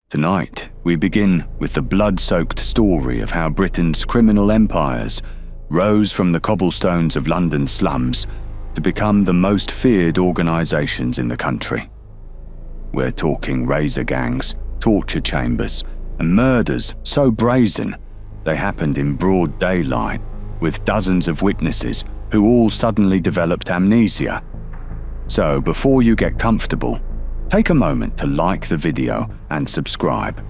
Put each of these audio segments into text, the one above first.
Tonight, we begin with the blood-soaked story of how Britain's criminal empires rose from the cobblestones of London's slums to become the most feared organisations in the country. We're talking razor gangs, torture chambers, and murders so brazen they happened in broad daylight, with dozens of witnesses who all suddenly developed amnesia. So before you get comfortable, take a moment to like the video and subscribe,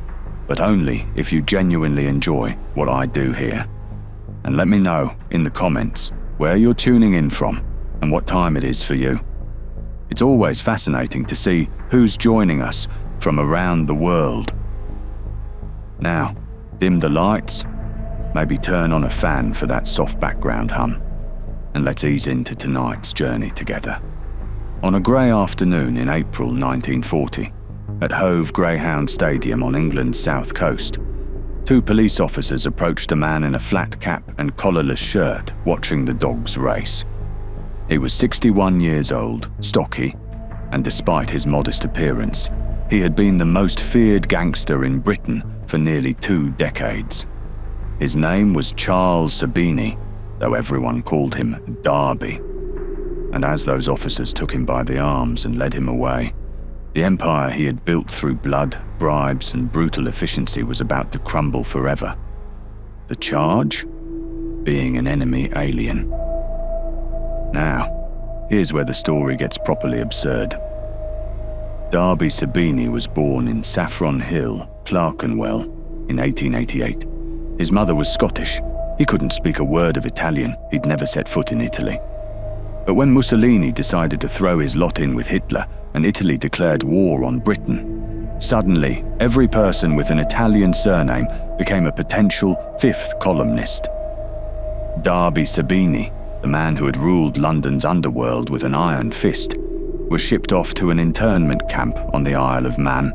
but only if you genuinely enjoy what I do here. And let me know in the comments where you're tuning in from and what time it is for you. It's always fascinating to see who's joining us from around the world. Now, dim the lights, maybe turn on a fan for that soft background hum, and let's ease into tonight's journey together. On a grey afternoon in April 1940, at Hove Greyhound Stadium on England's south coast, two police officers approached a man in a flat cap and collarless shirt watching the dogs race. He was 61 years old, stocky, and despite his modest appearance, he had been the most feared gangster in Britain for nearly 2 decades. His name was Charles Sabini, though everyone called him Darby. And as those officers took him by the arms and led him away, the empire he had built through blood, bribes, and brutal efficiency was about to crumble forever. The charge? Being an enemy alien. Now, here's where the story gets properly absurd. Darby Sabini was born in Saffron Hill, Clerkenwell, in 1888. His mother was Scottish. He couldn't speak a word of Italian. He'd never set foot in Italy. But when Mussolini decided to throw his lot in with Hitler and Italy declared war on Britain, suddenly every person with an Italian surname became a potential 5th columnist. Darby Sabini, the man who had ruled London's underworld with an iron fist, was shipped off to an internment camp on the Isle of Man,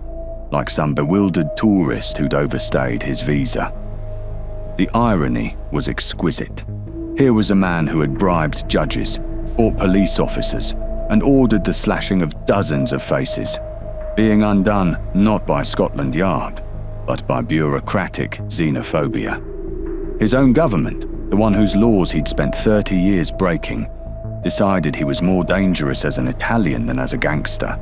like some bewildered tourist who'd overstayed his visa. The irony was exquisite. Here was a man who had bribed judges, bought police officers, and ordered the slashing of dozens of faces, being undone not by Scotland Yard, but by bureaucratic xenophobia. His own government, the one whose laws he'd spent 30 years breaking, decided he was more dangerous as an Italian than as a gangster.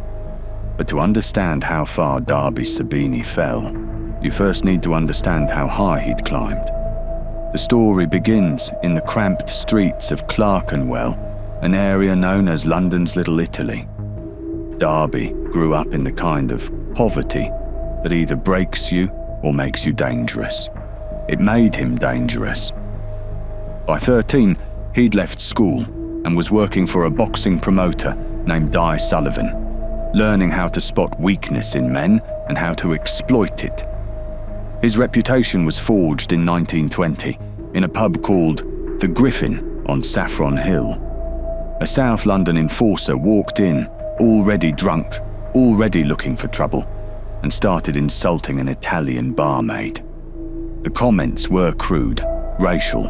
But to understand how far Darby Sabini fell, you first need to understand how high he'd climbed. The story begins in the cramped streets of Clerkenwell, an area known as London's Little Italy. Darby grew up in the kind of poverty that either breaks you or makes you dangerous. It made him dangerous. By 13, he'd left school and was working for a boxing promoter named Di Sullivan, learning how to spot weakness in men and how to exploit it. His reputation was forged in 1920 in a pub called The Griffin on Saffron Hill. A South London enforcer walked in, already drunk, already looking for trouble, and started insulting an Italian barmaid. The comments were crude, racial,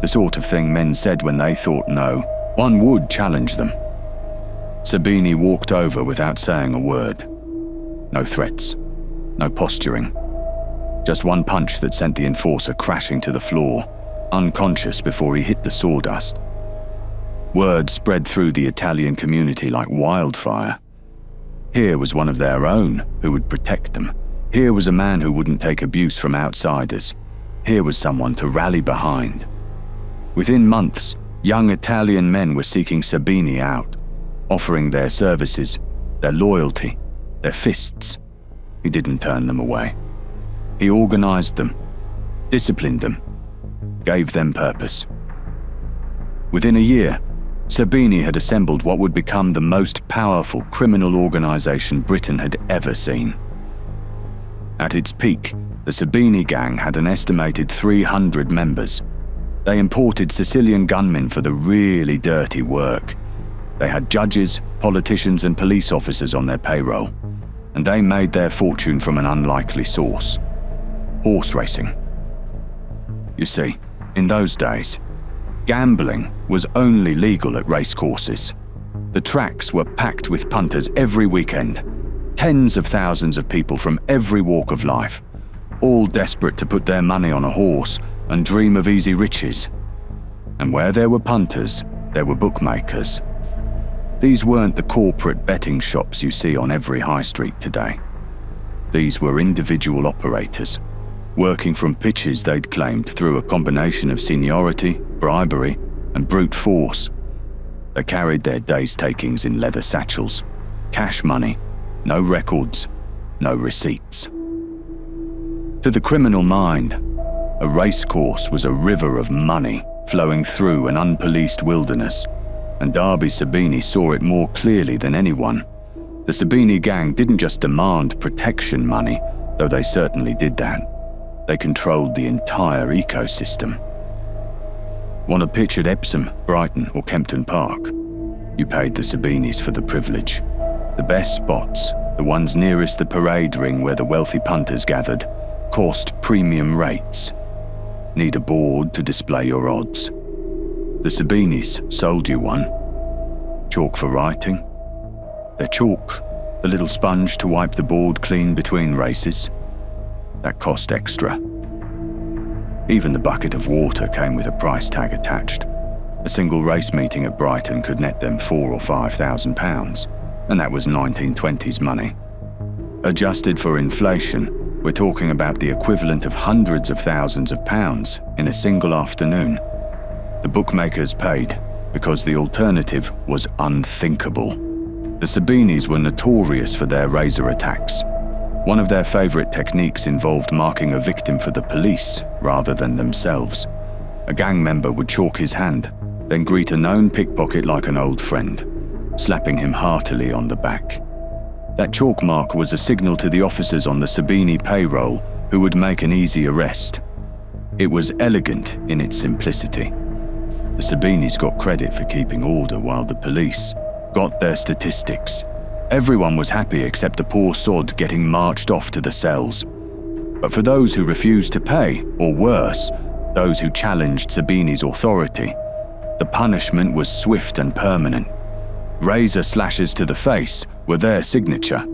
the sort of thing men said when they thought no one would challenge them. Sabini walked over without saying a word. No threats, no posturing. Just one punch that sent the enforcer crashing to the floor, unconscious before he hit the sawdust. Word spread through the Italian community like wildfire. Here was one of their own who would protect them. Here was a man who wouldn't take abuse from outsiders. Here was someone to rally behind. Within months, young Italian men were seeking Sabini out, offering their services, their loyalty, their fists. He didn't turn them away. He organised them, disciplined them, gave them purpose. Within a year, Sabini had assembled what would become the most powerful criminal organisation Britain had ever seen. At its peak, the Sabini gang had an estimated 300 members. They imported Sicilian gunmen for the really dirty work. They had judges, politicians and police officers on their payroll, and they made their fortune from an unlikely source: horse racing. You see, in those days, gambling was only legal at racecourses. The tracks were packed with punters every weekend. tens of thousands of people from every walk of life, all desperate to put their money on a horse and dream of easy riches. And where there were punters, there were bookmakers. These weren't the corporate betting shops you see on every high street today. These were individual operators, working from pitches they'd claimed through a combination of seniority, bribery, and brute force. They carried their day's takings in leather satchels, cash money, no records, no receipts. To the criminal mind, a racecourse was a river of money flowing through an unpoliced wilderness, and Darby Sabini saw it more clearly than anyone. The Sabini gang didn't just demand protection money, though they certainly did that. They controlled the entire ecosystem. Want a pitch at Epsom, Brighton, or Kempton Park? You paid the Sabinis for the privilege. The best spots, the ones nearest the parade ring where the wealthy punters gathered, cost premium rates. Need a board to display your odds. The Sabinis sold you one. Chalk for writing? Their chalk, the little sponge to wipe the board clean between races. That cost extra. Even the bucket of water came with a price tag attached. A single race meeting at Brighton could net them £4,000 or £5,000, and that was 1920s money. Adjusted for inflation, we're talking about the equivalent of hundreds of thousands of pounds in a single afternoon. The bookmakers paid because the alternative was unthinkable. The Sabinis were notorious for their razor attacks. One of their favourite techniques involved marking a victim for the police rather than themselves. A gang member would chalk his hand, then greet a known pickpocket like an old friend, slapping him heartily on the back. That chalk mark was a signal to the officers on the Sabini payroll who would make an easy arrest. It was elegant in its simplicity. The Sabinis got credit for keeping order while the police got their statistics. Everyone was happy except the poor sod getting marched off to the cells. But for those who refused to pay, or worse, those who challenged Sabini's authority, the punishment was swift and permanent. Razor slashes to the face were their signature.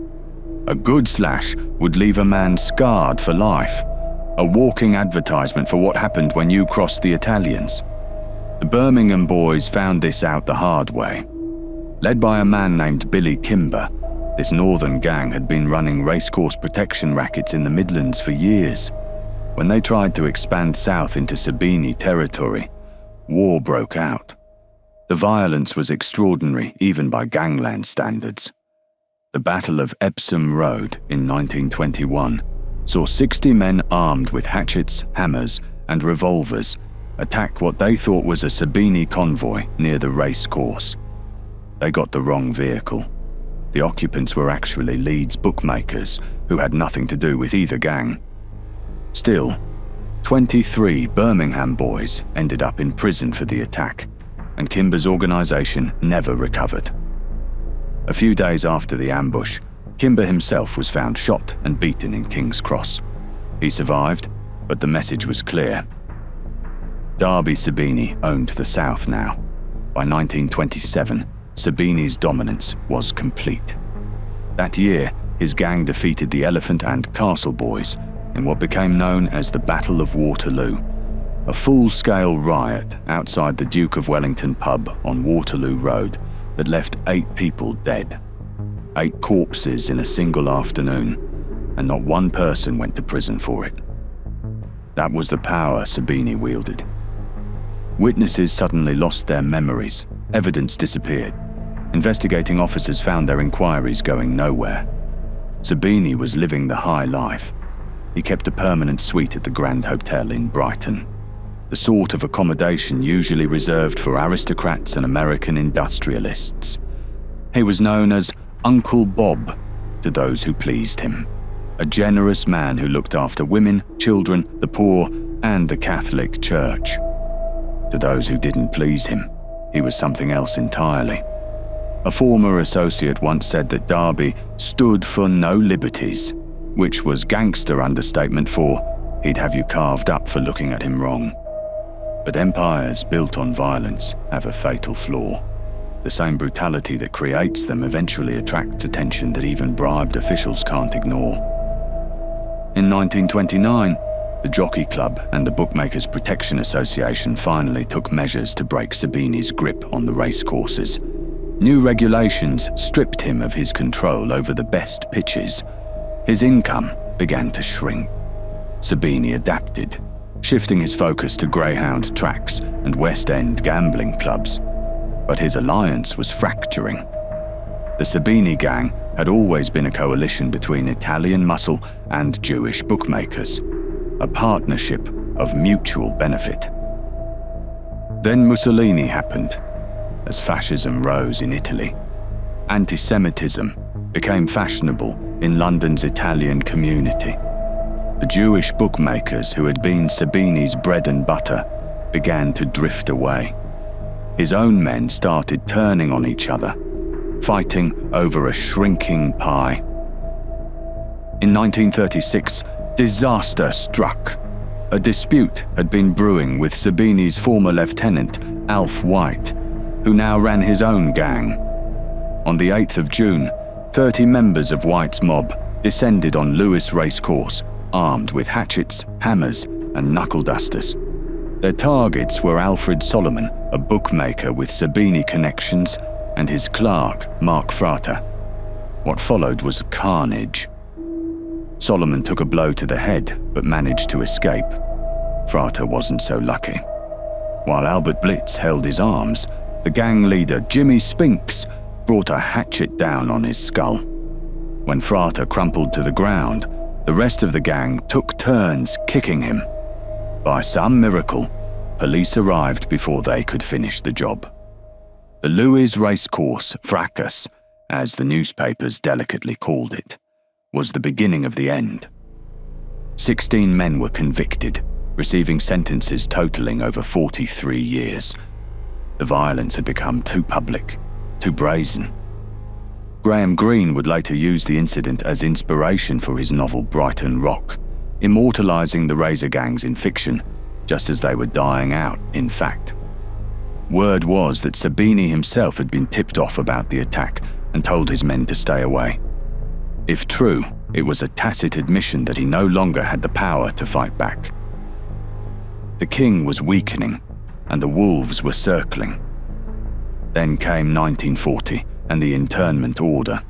A good slash would leave a man scarred for life, a walking advertisement for what happened when you crossed the Italians. The Birmingham boys found this out the hard way. Led by a man named Billy Kimber, this northern gang had been running racecourse protection rackets in the Midlands for years. When they tried to expand south into Sabini territory, war broke out. The violence was extraordinary even by gangland standards. The Battle of Epsom Road in 1921 saw 60 men armed with hatchets, hammers, and revolvers attack what they thought was a Sabini convoy near the racecourse. They got the wrong vehicle. The occupants were actually Leeds bookmakers who had nothing to do with either gang. Still, 23 Birmingham boys ended up in prison for the attack, and Kimber's organisation never recovered. A few days after the ambush, Kimber himself was found shot and beaten in King's Cross. He survived, but the message was clear. Darby Sabini owned the South now. By 1927, Sabini's dominance was complete. That year, his gang defeated the Elephant and Castle Boys in what became known as the Battle of Waterloo, a full-scale riot outside the Duke of Wellington pub on Waterloo Road that left 8 people dead. 8 corpses in a single afternoon, and not one person went to prison for it. That was the power Sabini wielded. Witnesses suddenly lost their memories, evidence disappeared. Investigating officers found their inquiries going nowhere. Sabini was living the high life. He kept a permanent suite at the Grand Hotel in Brighton, the sort of accommodation usually reserved for aristocrats and American industrialists. He was known as Uncle Bob to those who pleased him, a generous man who looked after women, children, the poor, and the Catholic Church. To those who didn't please him, he was something else entirely. A former associate once said that Darby stood for no liberties, which was gangster understatement for he'd have you carved up for looking at him wrong. But empires built on violence have a fatal flaw. The same brutality that creates them eventually attracts attention that even bribed officials can't ignore. In 1929, the Jockey Club and the Bookmakers Protection Association finally took measures to break Sabini's grip on the racecourses. New regulations stripped him of his control over the best pitches. His income began to shrink. Sabini adapted, shifting his focus to greyhound tracks and West End gambling clubs. But his alliance was fracturing. The Sabini gang had always been a coalition between Italian muscle and Jewish bookmakers, a partnership of mutual benefit. Then Mussolini happened. As fascism rose in Italy, anti-Semitism became fashionable in London's Italian community. The Jewish bookmakers who had been Sabini's bread and butter began to drift away. His own men started turning on each other, fighting over a shrinking pie. In 1936, disaster struck. A dispute had been brewing with Sabini's former lieutenant, Alf White, who now ran his own gang. On the 8th of June, 30 members of White's mob descended on Lewes Racecourse, armed with hatchets, hammers, and knuckle dusters. Their targets were Alfred Solomon, a bookmaker with Sabini connections, and his clerk, Mark Frater. What followed was carnage. Solomon took a blow to the head, but managed to escape. Frater wasn't so lucky. While Albert Blitz held his arms, the gang leader, Jimmy Spinks, brought a hatchet down on his skull. When Frater crumpled to the ground, the rest of the gang took turns kicking him. By some miracle, police arrived before they could finish the job. The Lewes Racecourse fracas, as the newspapers delicately called it, was the beginning of the end. 16 men were convicted, receiving sentences totaling over 43 years. The violence had become too public, too brazen. Graham Greene would later use the incident as inspiration for his novel Brighton Rock, immortalizing the razor gangs in fiction, just as they were dying out in fact. Word was that Sabini himself had been tipped off about the attack and told his men to stay away. If true, it was a tacit admission that he no longer had the power to fight back. The king was weakening, and the wolves were circling. Then came 1940 and the internment order.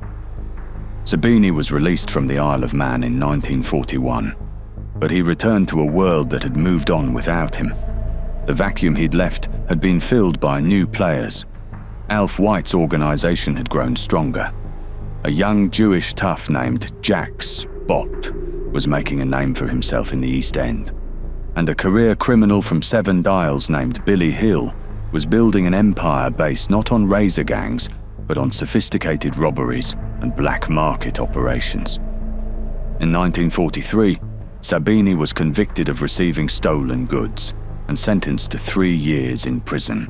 Sabini was released from the Isle of Man in 1941, but he returned to a world that had moved on without him. The vacuum he'd left had been filled by new players. Alf White's organization had grown stronger. A young Jewish tough named Jack Spot was making a name for himself in the East End, and a career criminal from Seven Dials named Billy Hill was building an empire based not on razor gangs, but on sophisticated robberies and black market operations. In 1943, Sabini was convicted of receiving stolen goods and sentenced to 3 years in prison.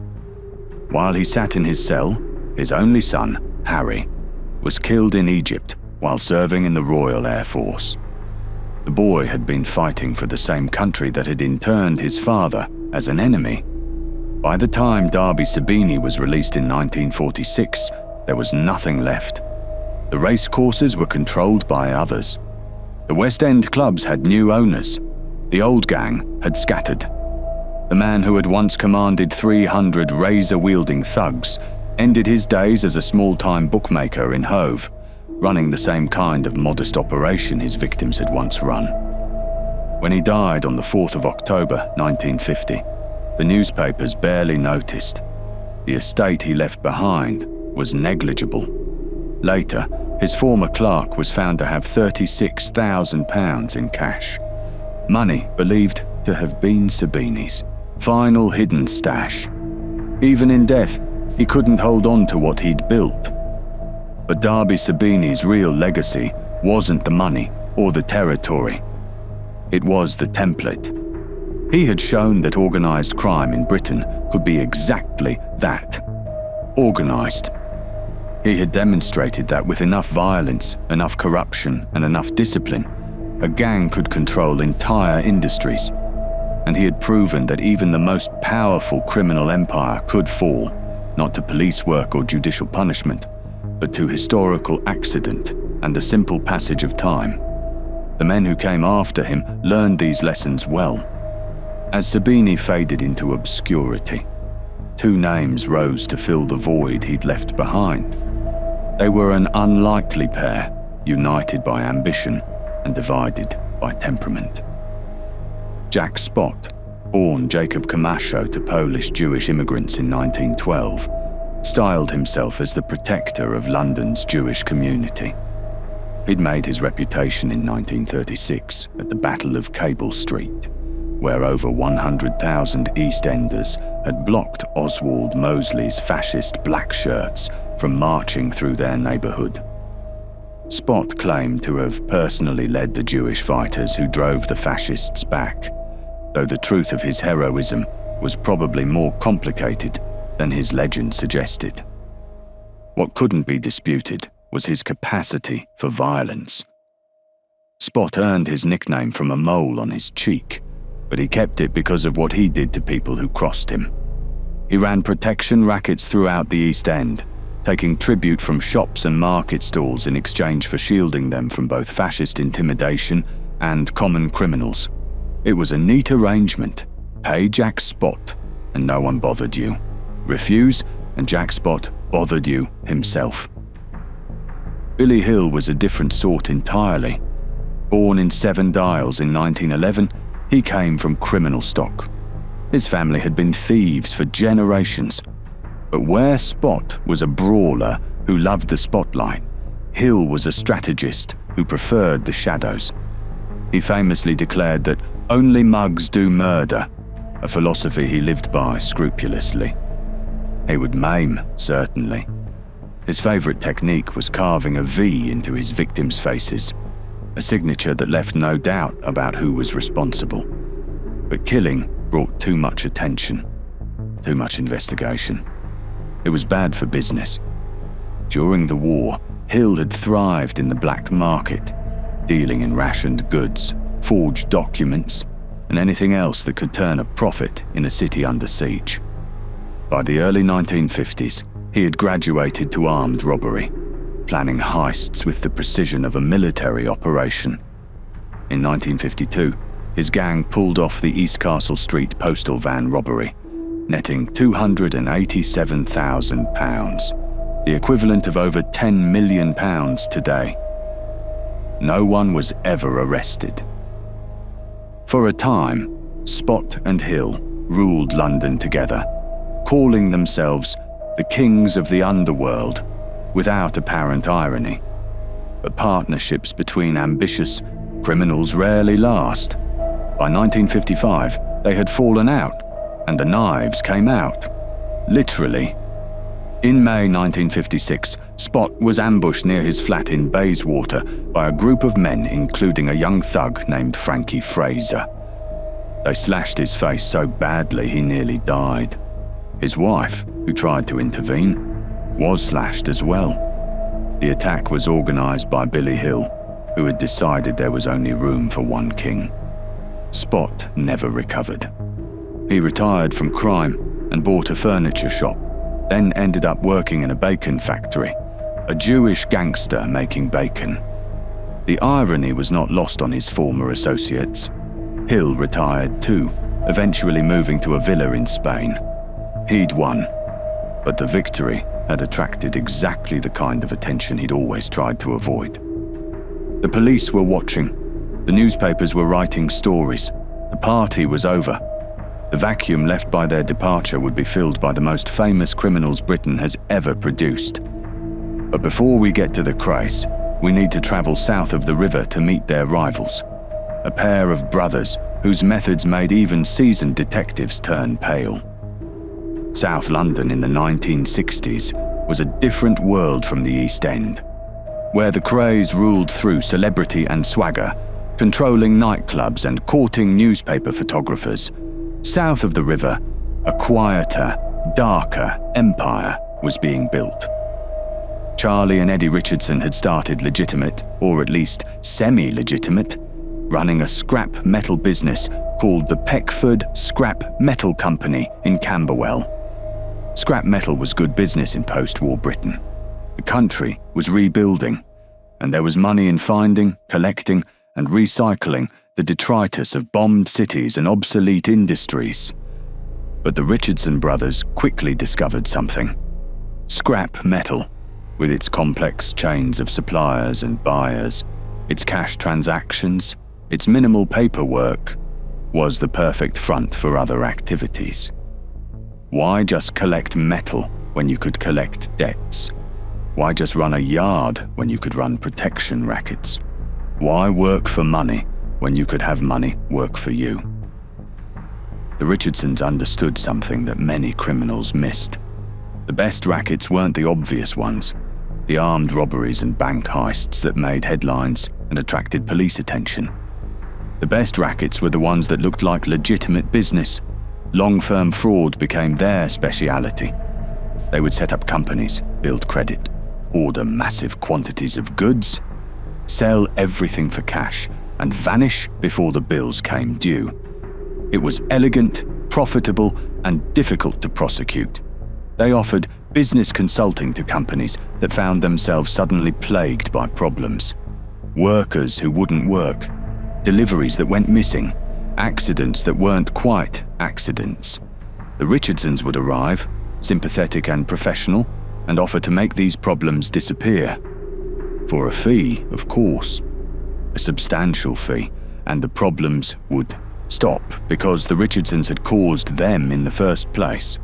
While he sat in his cell, his only son, Harry, was killed in Egypt while serving in the Royal Air Force. The boy had been fighting for the same country that had interned his father as an enemy. By the time Darby Sabini was released in 1946, there was nothing left. The race courses were controlled by others. The West End clubs had new owners. The old gang had scattered. The man who had once commanded 300 razor-wielding thugs ended his days as a small-time bookmaker in Hove, running the same kind of modest operation his victims had once run. When he died on the 4th of October 1950, the newspapers barely noticed. The estate he left behind was negligible. Later, his former clerk was found to have £36,000 in cash, money believed to have been Sabini's final hidden stash. Even in death, he couldn't hold on to what he'd built. But Darby Sabini's real legacy wasn't the money or the territory. It was the template. He had shown that organised crime in Britain could be exactly that. Organised. He had demonstrated that with enough violence, enough corruption, and enough discipline, a gang could control entire industries. And he had proven that even the most powerful criminal empire could fall not to police work or judicial punishment, but to historical accident and the simple passage of time. The men who came after him learned these lessons well. As Sabini faded into obscurity, two names rose to fill the void he'd left behind. They were an unlikely pair, united by ambition and divided by temperament. Jack Spot, born Jacob Kamasho to Polish Jewish immigrants in 1912, styled himself as the protector of London's Jewish community. He'd made his reputation in 1936 at the Battle of Cable Street, where over 100,000 East Enders had blocked Oswald Mosley's fascist black shirts from marching through their neighbourhood. Spot claimed to have personally led the Jewish fighters who drove the fascists back, though the truth of his heroism was probably more complicated than his legend suggested. What couldn't be disputed was his capacity for violence. Spot earned his nickname from a mole on his cheek, but he kept it because of what he did to people who crossed him. He ran protection rackets throughout the East End, taking tribute from shops and market stalls in exchange for shielding them from both fascist intimidation and common criminals. It was a neat arrangement. Pay Jack Spot, and no one bothered you. Refuse, and Jack Spot bothered you himself. Billy Hill was a different sort entirely. Born in Seven Dials in 1911, he came from criminal stock. His family had been thieves for generations. But where Spot was a brawler who loved the spotlight, Hill was a strategist who preferred the shadows. He famously declared that only mugs do murder, a philosophy he lived by scrupulously. He would maim, certainly. His favourite technique was carving a V into his victims' faces, a signature that left no doubt about who was responsible. But killing brought too much attention, too much investigation. It was bad for business. During the war, Hill had thrived in the black market, dealing in rationed goods, forged documents, and anything else that could turn a profit in a city under siege. By the early 1950s, he had graduated to armed robbery, planning heists with the precision of a military operation. In 1952, his gang pulled off the East Castle Street postal van robbery, netting £287,000, the equivalent of over £10 million today. No one was ever arrested. For a time, Spot and Hill ruled London together, calling themselves the kings of the underworld, without apparent irony. But partnerships between ambitious criminals rarely last. By 1955, they had fallen out, and the knives came out. Literally. In May 1956, Spot was ambushed near his flat in Bayswater by a group of men, including a young thug named Frankie Fraser. They slashed his face so badly he nearly died. His wife, who tried to intervene, was slashed as well. The attack was organised by Billy Hill, who had decided there was only room for one king. Spot never recovered. He retired from crime and bought a furniture shop, then ended up working in a bacon factory, a Jewish gangster making bacon. The irony was not lost on his former associates. Hill retired too, eventually moving to a villa in Spain. He'd won, but the victory had attracted exactly the kind of attention he'd always tried to avoid. The police were watching. The newspapers were writing stories. The party was over. The vacuum left by their departure would be filled by the most famous criminals Britain has ever produced. But before we get to the craze, we need to travel south of the river to meet their rivals, a pair of brothers whose methods made even seasoned detectives turn pale. South London in the 1960s was a different world from the East End, where the craze ruled through celebrity and swagger, controlling nightclubs and courting newspaper photographers. South of the river, a quieter, darker empire was being built. Charlie and Eddie Richardson had started legitimate, or at least semi-legitimate, running a scrap metal business called the Peckford Scrap Metal Company in Camberwell. Scrap metal was good business in post-war Britain. The country was rebuilding, and there was money in finding, collecting, and recycling the detritus of bombed cities and obsolete industries. But the Richardson brothers quickly discovered something. Scrap metal, with its complex chains of suppliers and buyers, its cash transactions, its minimal paperwork, was the perfect front for other activities. Why just collect metal when you could collect debts? Why just run a yard when you could run protection rackets? Why work for money when you could have money work for you? The Richardsons understood something that many criminals missed. The best rackets weren't the obvious ones, the armed robberies and bank heists that made headlines and attracted police attention. The best rackets were the ones that looked like legitimate business. Long-firm fraud became their speciality. They would set up companies, build credit, order massive quantities of goods, sell everything for cash, and vanish before the bills came due. It was elegant, profitable, and difficult to prosecute. They offered business consulting to companies that found themselves suddenly plagued by problems. Workers who wouldn't work, deliveries that went missing, accidents that weren't quite accidents. The Richardsons would arrive, sympathetic and professional, and offer to make these problems disappear. For a fee, of course. A substantial fee, and the problems would stop because the Richardsons had caused them in the first place.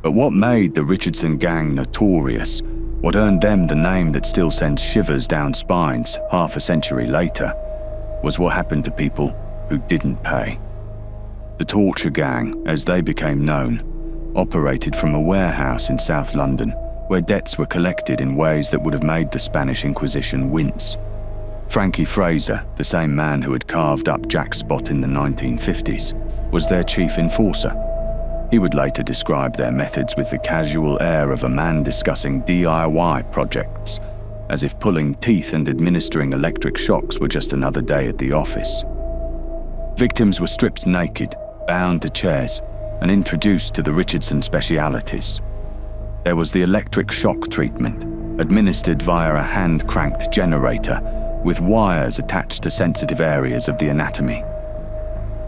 But what made the Richardson gang notorious, what earned them the name that still sends shivers down spines half a century later, was what happened to people who didn't pay. The Torture Gang, as they became known, operated from a warehouse in South London where debts were collected in ways that would have made the Spanish Inquisition wince. Frankie Fraser, the same man who had carved up Jack's spot in the 1950s, was their chief enforcer. He would later describe their methods with the casual air of a man discussing DIY projects, as if pulling teeth and administering electric shocks were just another day at the office. Victims were stripped naked, bound to chairs, and introduced to the Richardson specialities. There was the electric shock treatment, administered via a hand-cranked generator with wires attached to sensitive areas of the anatomy.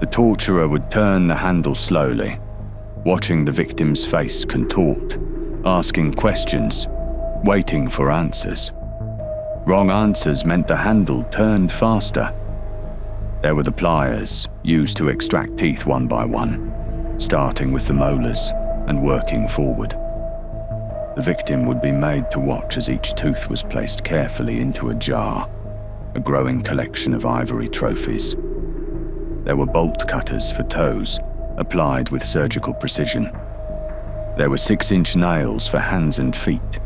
The torturer would turn the handle slowly, watching the victim's face contort, asking questions, waiting for answers. Wrong answers meant the handle turned faster. There were the pliers, used to extract teeth one by one, starting with the molars and working forward. The victim would be made to watch as each tooth was placed carefully into a jar, a growing collection of ivory trophies. There were bolt cutters for toes, applied with surgical precision. There were 6-inch nails for hands and feet,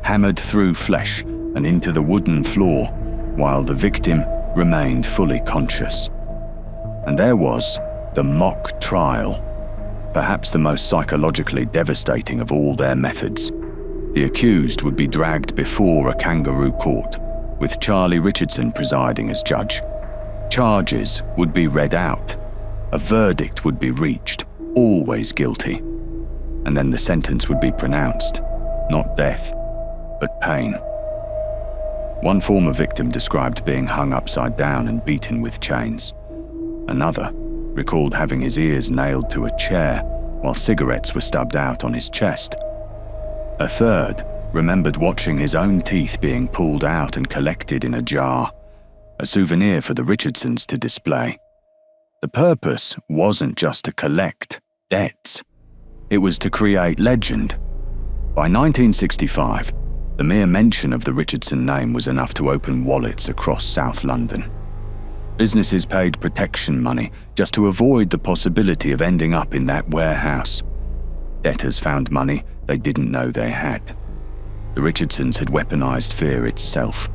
hammered through flesh and into the wooden floor, while the victim remained fully conscious. And there was the mock trial, perhaps the most psychologically devastating of all their methods. The accused would be dragged before a kangaroo court, with Charlie Richardson presiding as judge. Charges would be read out. A verdict would be reached, always guilty. And then the sentence would be pronounced, not death, but pain. One former victim described being hung upside down and beaten with chains. Another recalled having his ears nailed to a chair while cigarettes were stubbed out on his chest. A third remembered watching his own teeth being pulled out and collected in a jar, a souvenir for the Richardsons to display. The purpose wasn't just to collect debts. It was to create legend. By 1965, the mere mention of the Richardson name was enough to open wallets across South London. Businesses paid protection money just to avoid the possibility of ending up in that warehouse. Debtors found money they didn't know they had. The Richardsons had weaponized fear itself.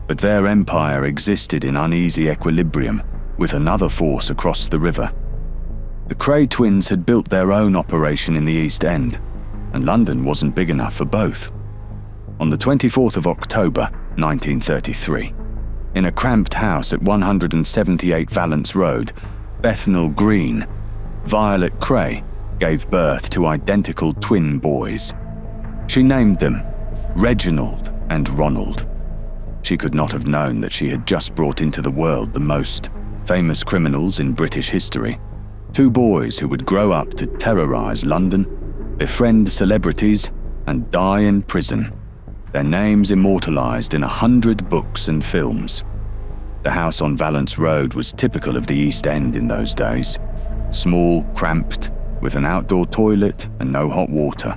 But their empire existed in uneasy equilibrium with another force across the river. The Cray twins had built their own operation in the East End, and London wasn't big enough for both. On the 24th of October, 1933, in a cramped house at 178 Valence Road, Bethnal Green, Violet Cray gave birth to identical twin boys. She named them Reginald and Ronald. She could not have known that she had just brought into the world the most famous criminals in British history. Two boys who would grow up to terrorize London, befriend celebrities, and die in prison. Their names immortalized in 100 books and films. The house on Valence Road was typical of the East End in those days. Small, cramped, with an outdoor toilet and no hot water.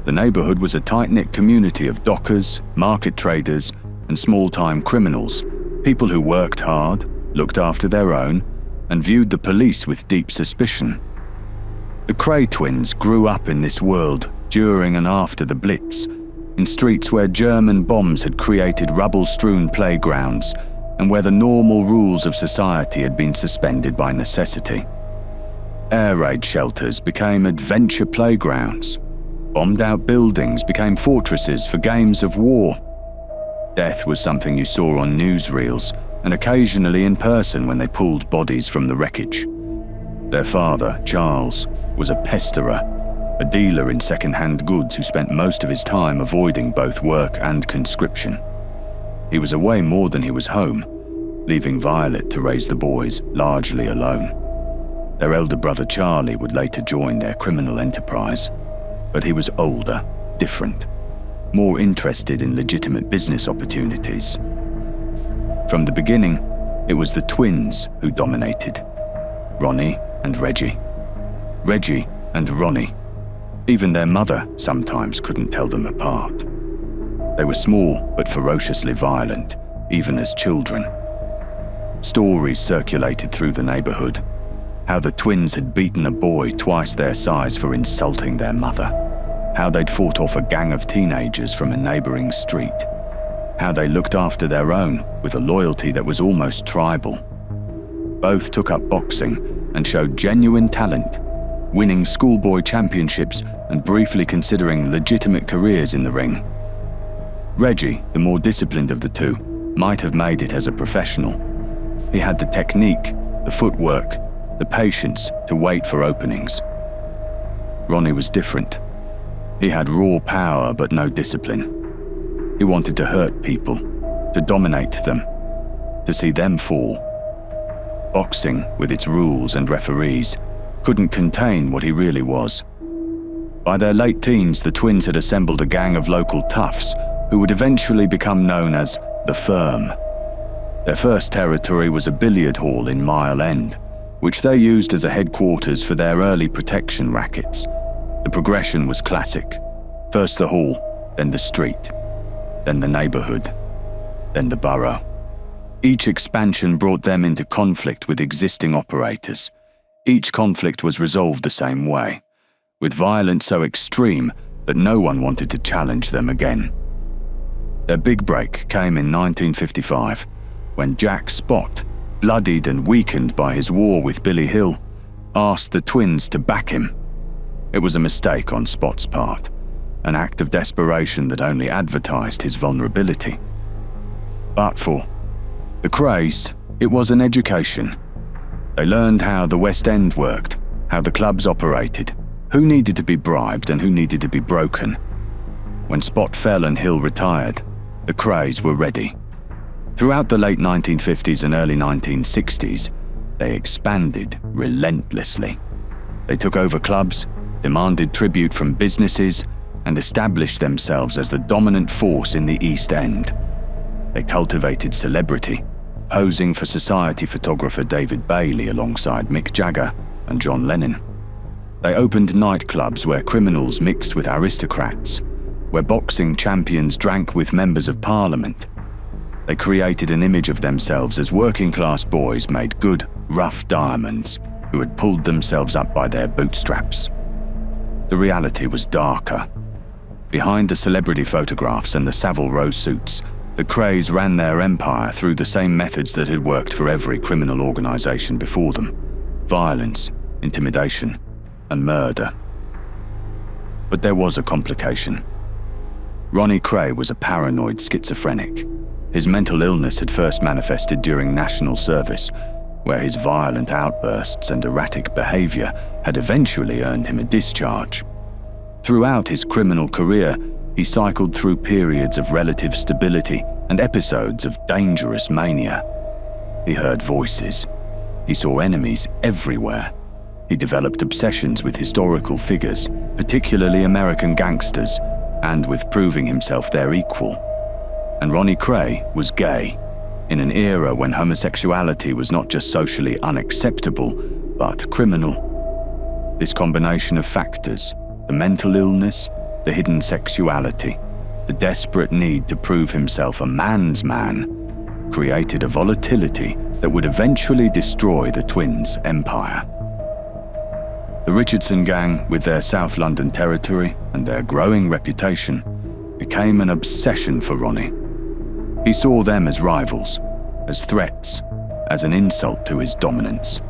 The neighborhood was a tight-knit community of dockers, market traders, and small-time criminals, people who worked hard, looked after their own, and viewed the police with deep suspicion. The Kray twins grew up in this world during and after the Blitz, in streets where German bombs had created rubble-strewn playgrounds and where the normal rules of society had been suspended by necessity. Air raid shelters became adventure playgrounds. Bombed-out buildings became fortresses for games of war. Death was something you saw on newsreels and occasionally in person when they pulled bodies from the wreckage. Their father, Charles, was a pesterer, a dealer in second-hand goods who spent most of his time avoiding both work and conscription. He was away more than he was home, leaving Violet to raise the boys largely alone. Their elder brother Charlie would later join their criminal enterprise, but he was older, different, more interested in legitimate business opportunities. From the beginning, it was the twins who dominated. Ronnie and Reggie. Reggie and Ronnie. Even their mother sometimes couldn't tell them apart. They were small but ferociously violent, even as children. Stories circulated through the neighborhood, how the twins had beaten a boy twice their size for insulting their mother, how they'd fought off a gang of teenagers from a neighboring street, how they looked after their own with a loyalty that was almost tribal. Both took up boxing and showed genuine talent, winning schoolboy championships and briefly considering legitimate careers in the ring. Reggie, the more disciplined of the two, might have made it as a professional. He had the technique, the footwork, the patience to wait for openings. Ronnie was different. He had raw power but no discipline. He wanted to hurt people, to dominate them, to see them fall. Boxing, with its rules and referees, couldn't contain what he really was. By their late teens, the twins had assembled a gang of local toughs who would eventually become known as the Firm. Their first territory was a billiard hall in Mile End, which they used as a headquarters for their early protection rackets. The progression was classic. First the hall, then the street, then the neighborhood, then the borough. Each expansion brought them into conflict with existing operators. Each conflict was resolved the same way, with violence so extreme that no one wanted to challenge them again. Their big break came in 1955, when Jack Spot, bloodied and weakened by his war with Billy Hill, asked the twins to back him. It was a mistake on Spot's part, an act of desperation that only advertised his vulnerability. But for the Krays, it was an education. They learned how the West End worked, how the clubs operated, who needed to be bribed and who needed to be broken. When Spot fell and Hill retired, the Krays were ready. Throughout the late 1950s and early 1960s, they expanded relentlessly. They took over clubs, demanded tribute from businesses, and established themselves as the dominant force in the East End. They cultivated celebrity, posing for society photographer David Bailey alongside Mick Jagger and John Lennon. They opened nightclubs where criminals mixed with aristocrats, where boxing champions drank with members of parliament. They created an image of themselves as working-class boys made good, rough diamonds who had pulled themselves up by their bootstraps. The reality was darker. Behind the celebrity photographs and the Savile Row suits, the Krays ran their empire through the same methods that had worked for every criminal organization before them: violence, intimidation, and murder. But there was a complication. Ronnie Kray was a paranoid schizophrenic. His mental illness had first manifested during national service, where his violent outbursts and erratic behavior had eventually earned him a discharge. Throughout his criminal career, he cycled through periods of relative stability and episodes of dangerous mania. He heard voices. He saw enemies everywhere. He developed obsessions with historical figures, particularly American gangsters, and with proving himself their equal. And Ronnie Kray was gay, in an era when homosexuality was not just socially unacceptable, but criminal. This combination of factors, the mental illness, the hidden sexuality, the desperate need to prove himself a man's man, created a volatility that would eventually destroy the twins' empire. The Richardson gang, with their South London territory and their growing reputation, became an obsession for Ronnie. He saw them as rivals, as threats, as an insult to his dominance.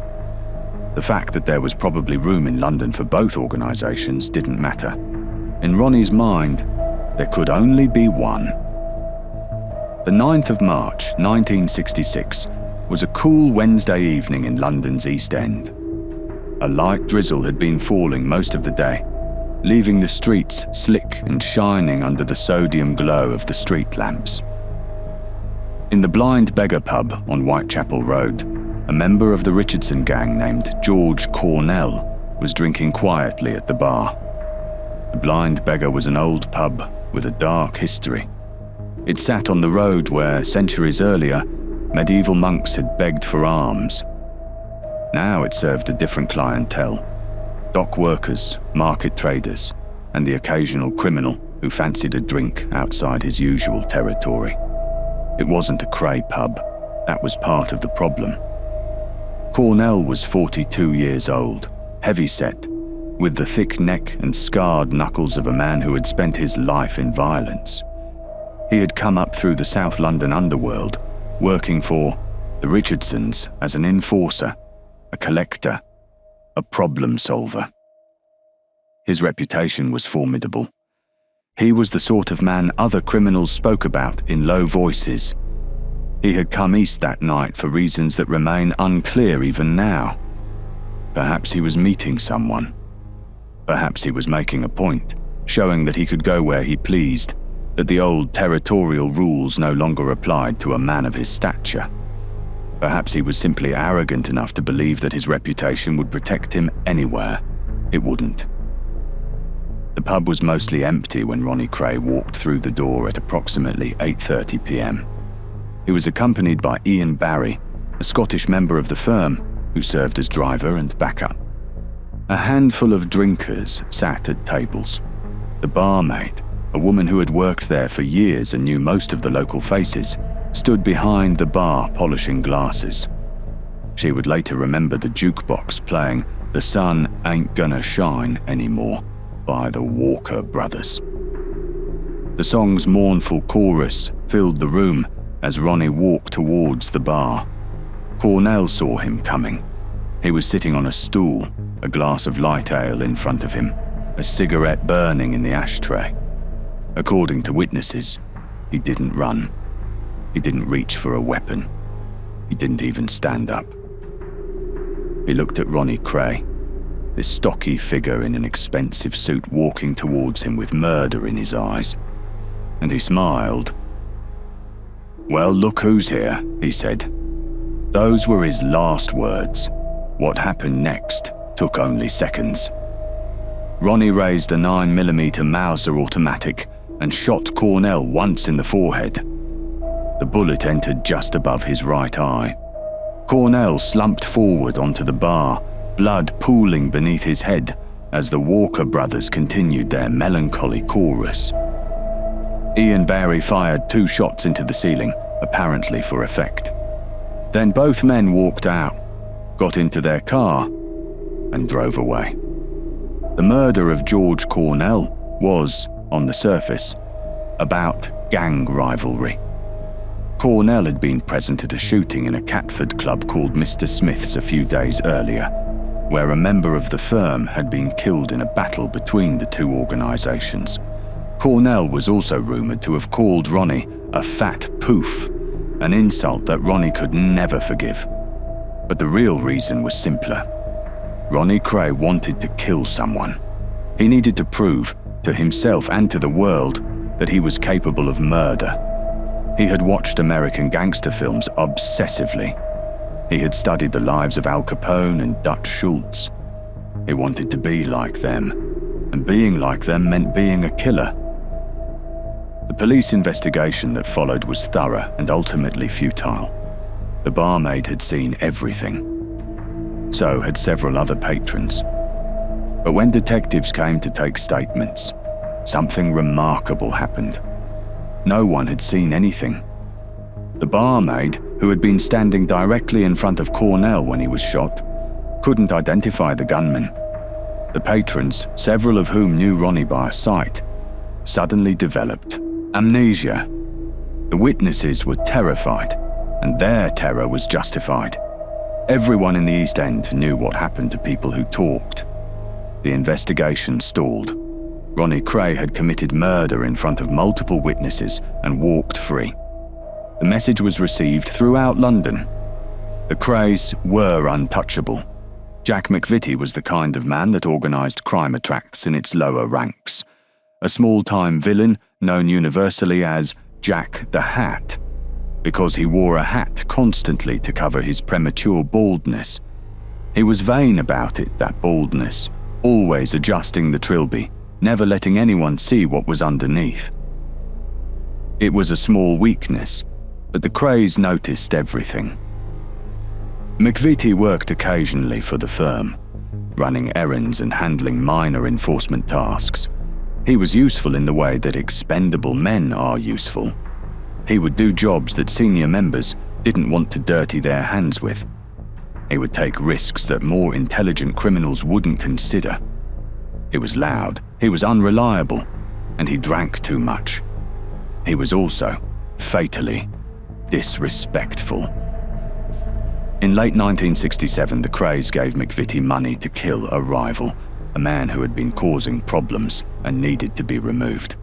The fact that there was probably room in London for both organisations didn't matter. In Ronnie's mind, there could only be one. The 9th of March, 1966, was a cool Wednesday evening in London's East End. A light drizzle had been falling most of the day, leaving the streets slick and shining under the sodium glow of the street lamps. In the Blind Beggar pub on Whitechapel Road, a member of the Richardson gang named George Cornell was drinking quietly at the bar. The Blind Beggar was an old pub with a dark history. It sat on the road where, centuries earlier, medieval monks had begged for alms. Now it served a different clientele: dock workers, market traders, and the occasional criminal who fancied a drink outside his usual territory. It wasn't a Kray pub. That was part of the problem. Cornell was 42 years old, heavy-set, with the thick neck and scarred knuckles of a man who had spent his life in violence. He had come up through the South London underworld, working for the Richardsons as an enforcer, a collector, a problem solver. His reputation was formidable. He was the sort of man other criminals spoke about in low voices. He had come east that night for reasons that remain unclear even now. Perhaps he was meeting someone. Perhaps he was making a point, showing that he could go where he pleased, that the old territorial rules no longer applied to a man of his stature. Perhaps he was simply arrogant enough to believe that his reputation would protect him anywhere. It wouldn't. The pub was mostly empty when Ronnie Kray walked through the door at approximately 8:30 p.m. He was accompanied by Ian Barry, a Scottish member of the firm, who served as driver and backup. A handful of drinkers sat at tables. The barmaid, a woman who had worked there for years and knew most of the local faces, stood behind the bar polishing glasses. She would later remember the jukebox playing "The Sun Ain't Gonna Shine Anymore" by the Walker Brothers. The song's mournful chorus filled the room as Ronnie walked towards the bar. Cornell saw him coming. He was sitting on a stool, a glass of light ale in front of him, a cigarette burning in the ashtray. According to witnesses, he didn't run. He didn't reach for a weapon. He didn't even stand up. He looked at Ronnie Kray, this stocky figure in an expensive suit walking towards him with murder in his eyes, and he smiled. "Well, look who's here," he said. Those were his last words. What happened next took only seconds. Ronnie raised a 9mm Mauser automatic and shot Cornell once in the forehead. The bullet entered just above his right eye. Cornell slumped forward onto the bar, blood pooling beneath his head as the Walker brothers continued their melancholy chorus. Ian Barry fired 2 shots into the ceiling, apparently for effect. Then both men walked out, got into their car, and drove away. The murder of George Cornell was, on the surface, about gang rivalry. Cornell had been present at a shooting in a Catford club called Mr. Smith's a few days earlier, where a member of the firm had been killed in a battle between the two organisations. Cornell was also rumoured to have called Ronnie a fat poof, an insult that Ronnie could never forgive. But the real reason was simpler. Ronnie Kray wanted to kill someone. He needed to prove, to himself and to the world, that he was capable of murder. He had watched American gangster films obsessively. He had studied the lives of Al Capone and Dutch Schultz. He wanted to be like them, and being like them meant being a killer. The police investigation that followed was thorough and ultimately futile. The barmaid had seen everything. So had several other patrons. But when detectives came to take statements, something remarkable happened. No one had seen anything. The barmaid, who had been standing directly in front of Cornell when he was shot, couldn't identify the gunman. The patrons, several of whom knew Ronnie by sight, suddenly developed amnesia. The witnesses were terrified, and their terror was justified. Everyone in the East End knew what happened to people who talked. The investigation stalled. Ronnie Kray had committed murder in front of multiple witnesses and walked free. The message was received throughout London. The Krays were untouchable. Jack McVitie was the kind of man that organised crime attracts in its lower ranks. A small-time villain known universally as Jack the Hat, because he wore a hat constantly to cover his premature baldness. He was vain about it, that baldness, always adjusting the trilby, never letting anyone see what was underneath. It was a small weakness, but the Krays noticed everything. McVitie worked occasionally for the firm, running errands and handling minor enforcement tasks. He was useful in the way that expendable men are useful. He would do jobs that senior members didn't want to dirty their hands with. He would take risks that more intelligent criminals wouldn't consider. He was loud, he was unreliable, and he drank too much. He was also, fatally, disrespectful. In late 1967, the Krays gave McVitie money to kill a rival, a man who had been causing problems and needed to be removed.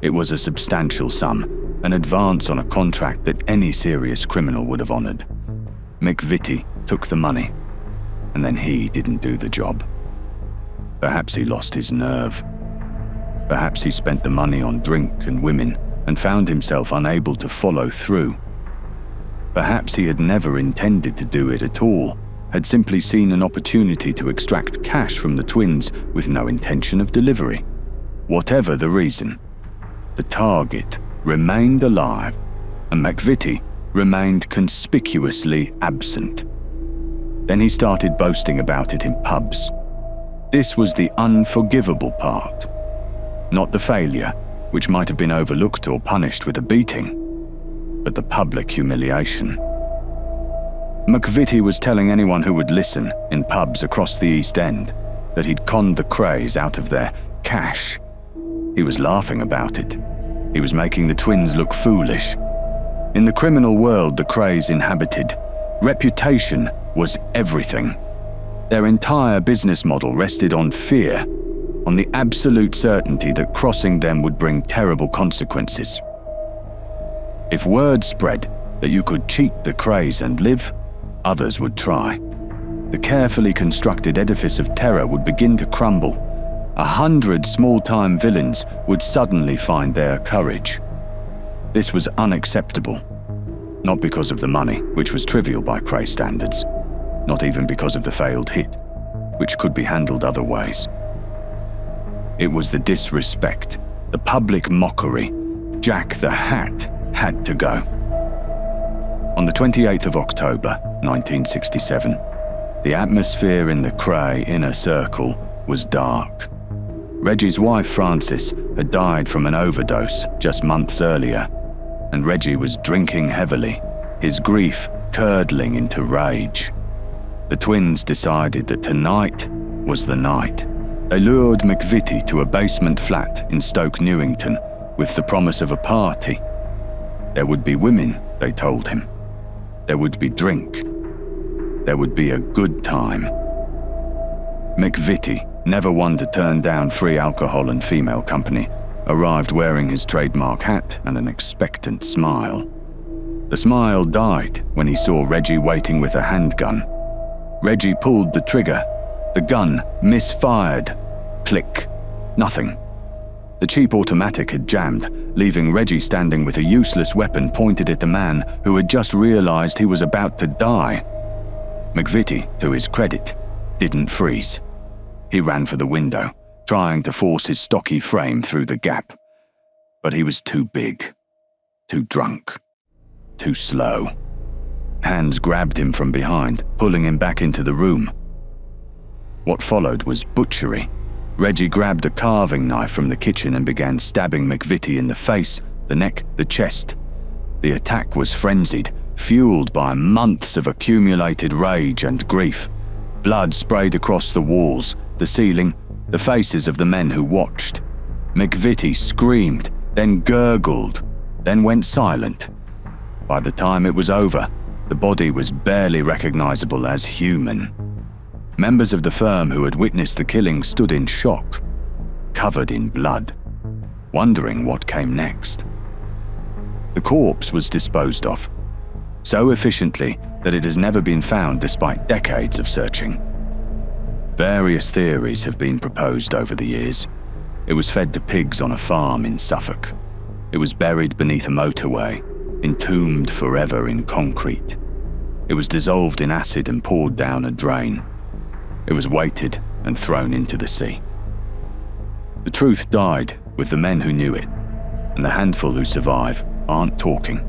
It was a substantial sum, an advance on a contract that any serious criminal would have honoured. McVitie took the money, and then he didn't do the job. Perhaps he lost his nerve. Perhaps he spent the money on drink and women and found himself unable to follow through. Perhaps he had never intended to do it at all, had simply seen an opportunity to extract cash from the twins with no intention of delivery. Whatever the reason, the target remained alive, and McVitie remained conspicuously absent. Then he started boasting about it in pubs. This was the unforgivable part, not the failure, which might have been overlooked or punished with a beating, but the public humiliation. McVitie was telling anyone who would listen in pubs across the East End that he'd conned the Krays out of their cash. He was laughing about it. He was making the twins look foolish. In the criminal world the Krays inhabited, reputation was everything. Their entire business model rested on fear, on the absolute certainty that crossing them would bring terrible consequences. If word spread that you could cheat the Krays and live, others would try. The carefully constructed edifice of terror would begin to crumble. 100 small-time villains would suddenly find their courage. This was unacceptable, not because of the money, which was trivial by Kray standards, not even because of the failed hit, which could be handled other ways. It was the disrespect, the public mockery. Jack the Hat had to go. On the 28th of October, 1967, the atmosphere in the Kray inner circle was dark. Reggie's wife, Frances, had died from an overdose just months earlier, and Reggie was drinking heavily, his grief curdling into rage. The twins decided that tonight was the night. They lured McVitie to a basement flat in Stoke Newington with the promise of a party. There would be women, they told him. There would be drink. There would be a good time. McVitie, never one to turn down free alcohol and female company, arrived wearing his trademark hat and an expectant smile. The smile died when he saw Reggie waiting with a handgun, Reggie pulled the trigger. The gun misfired. Click. Nothing. The cheap automatic had jammed, leaving Reggie standing with a useless weapon pointed at the man who had just realized he was about to die. McVitie, to his credit, didn't freeze. He ran for the window, trying to force his stocky frame through the gap. But he was too big, too drunk, too slow. Hands grabbed him from behind, pulling him back into the room. What followed was butchery. Reggie grabbed a carving knife from the kitchen and began stabbing McVitie in the face, the neck, the chest. The attack was frenzied, fueled by months of accumulated rage and grief. Blood sprayed across the walls, the ceiling, the faces of the men who watched. McVitie screamed, then gurgled, then went silent. By the time it was over, the body was barely recognizable as human. Members of the firm who had witnessed the killing stood in shock, covered in blood, wondering what came next. The corpse was disposed of, so efficiently that it has never been found despite decades of searching. Various theories have been proposed over the years. It was fed to pigs on a farm in Suffolk. It was buried beneath a motorway, entombed forever in concrete. It was dissolved in acid and poured down a drain. It was weighted and thrown into the sea. The truth died with the men who knew it, and the handful who survive aren't talking.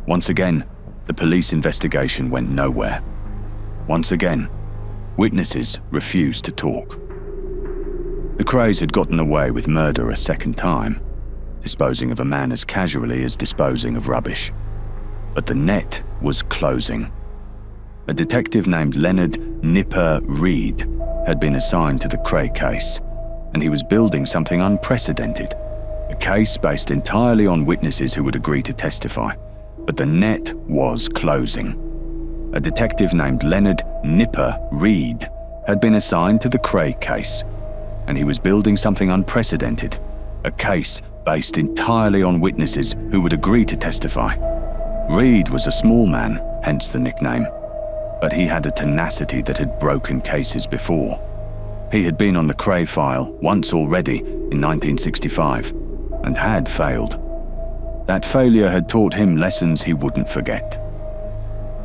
Once again, the police investigation went nowhere. Once again, witnesses refused to talk. The Krays had gotten away with murder a second time, disposing of a man as casually as disposing of rubbish. But the net was closing. A detective named Leonard "Nipper" Reed had been assigned to the Kray case, and he was building something unprecedented, a case based entirely on witnesses who would agree to testify. But the net was closing. A detective named Leonard "Nipper" Reed had been assigned to the Kray case, and he was building something unprecedented, a case based entirely on witnesses who would agree to testify. Reed was a small man, hence the nickname, but he had a tenacity that had broken cases before. He had been on the Kray file once already in 1965 and had failed. That failure had taught him lessons he wouldn't forget.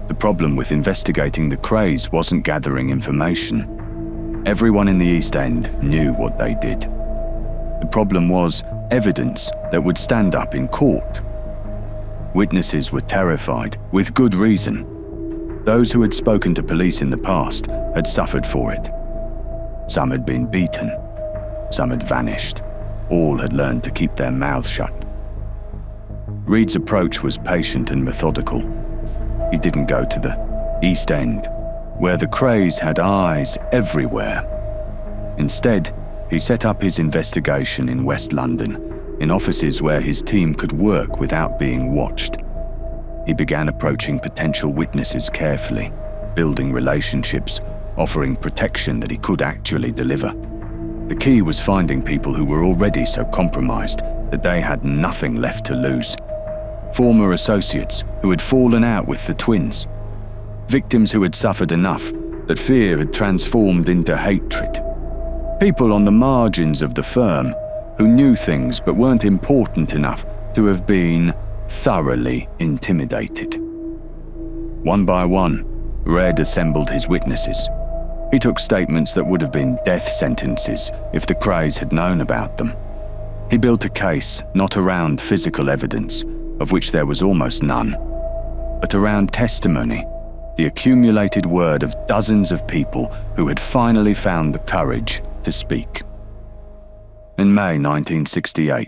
The problem with investigating the Krays wasn't gathering information. Everyone in the East End knew what they did. The problem was evidence that would stand up in court. Witnesses were terrified, with good reason. Those who had spoken to police in the past had suffered for it. Some had been beaten. Some had vanished. All had learned to keep their mouths shut. Reed's approach was patient and methodical. He didn't go to the East End, where the Krays had eyes everywhere. Instead, he set up his investigation in West London, in offices where his team could work without being watched. He began approaching potential witnesses carefully, building relationships, offering protection that he could actually deliver. The key was finding people who were already so compromised that they had nothing left to lose. Former associates who had fallen out with the twins. Victims who had suffered enough that fear had transformed into hatred. People on the margins of the firm who knew things but weren't important enough to have been thoroughly intimidated. One by one, Red assembled his witnesses. He took statements that would have been death sentences if the Krays had known about them. He built a case not around physical evidence, of which there was almost none, but around testimony, the accumulated word of dozens of people who had finally found the courage to speak. In May 1968,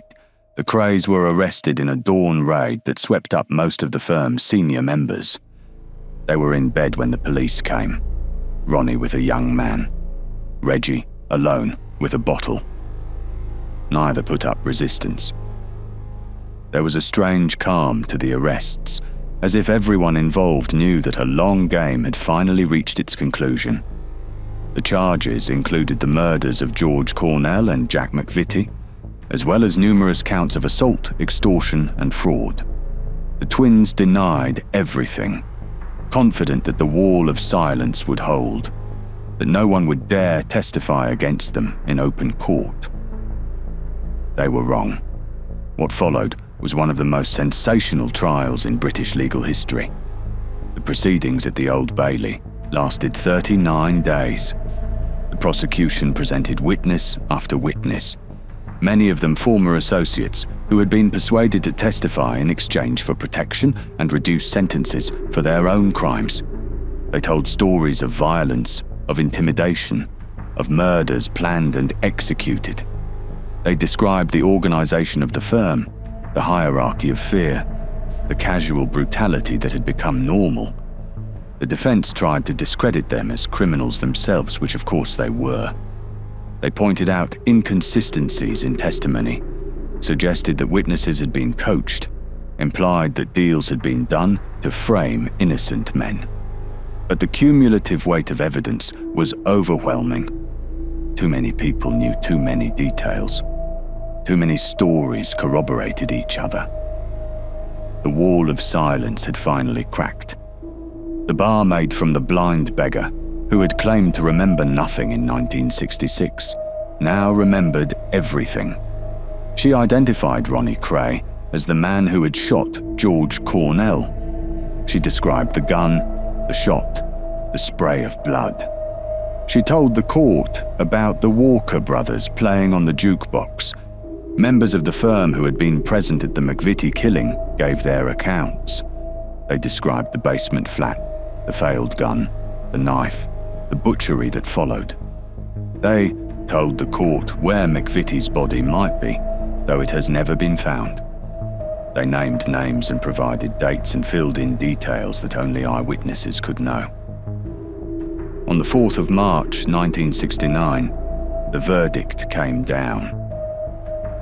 the Krays were arrested in a dawn raid that swept up most of the firm's senior members. They were in bed when the police came. Ronnie with a young man. Reggie, alone, with a bottle. Neither put up resistance. There was a strange calm to the arrests, as if everyone involved knew that a long game had finally reached its conclusion. The charges included the murders of George Cornell and Jack McVitie, as well as numerous counts of assault, extortion, and fraud. The twins denied everything. confident that the wall of silence would hold, that no one would dare testify against them in open court. They were wrong. What followed was one of the most sensational trials in British legal history. The proceedings at the Old Bailey lasted 39 days. The prosecution presented witness after witness, many of them former associates who had been persuaded to testify in exchange for protection and reduced sentences for their own crimes. They told stories of violence, of intimidation, of murders planned and executed. They described the organization of the firm, the hierarchy of fear, the casual brutality that had become normal. The defense tried to discredit them as criminals themselves, which of course they were. They pointed out inconsistencies in testimony, suggested that witnesses had been coached, implied that deals had been done to frame innocent men. But the cumulative weight of evidence was overwhelming. Too many people knew too many details. Too many stories corroborated each other. The wall of silence had finally cracked. The barmaid from the Blind Beggar, who had claimed to remember nothing in 1966, now remembered everything. She identified Ronnie Kray as the man who had shot George Cornell. She described the gun, the shot, the spray of blood. She told the court about the Walker brothers playing on the jukebox. Members of the firm who had been present at the McVitie killing gave their accounts. They described the basement flat, the failed gun, the knife, the butchery that followed. They told the court where McVitie's body might be, though it has never been found. They named names and provided dates and filled in details that only eyewitnesses could know. On the 4th of March 1969, the verdict came down.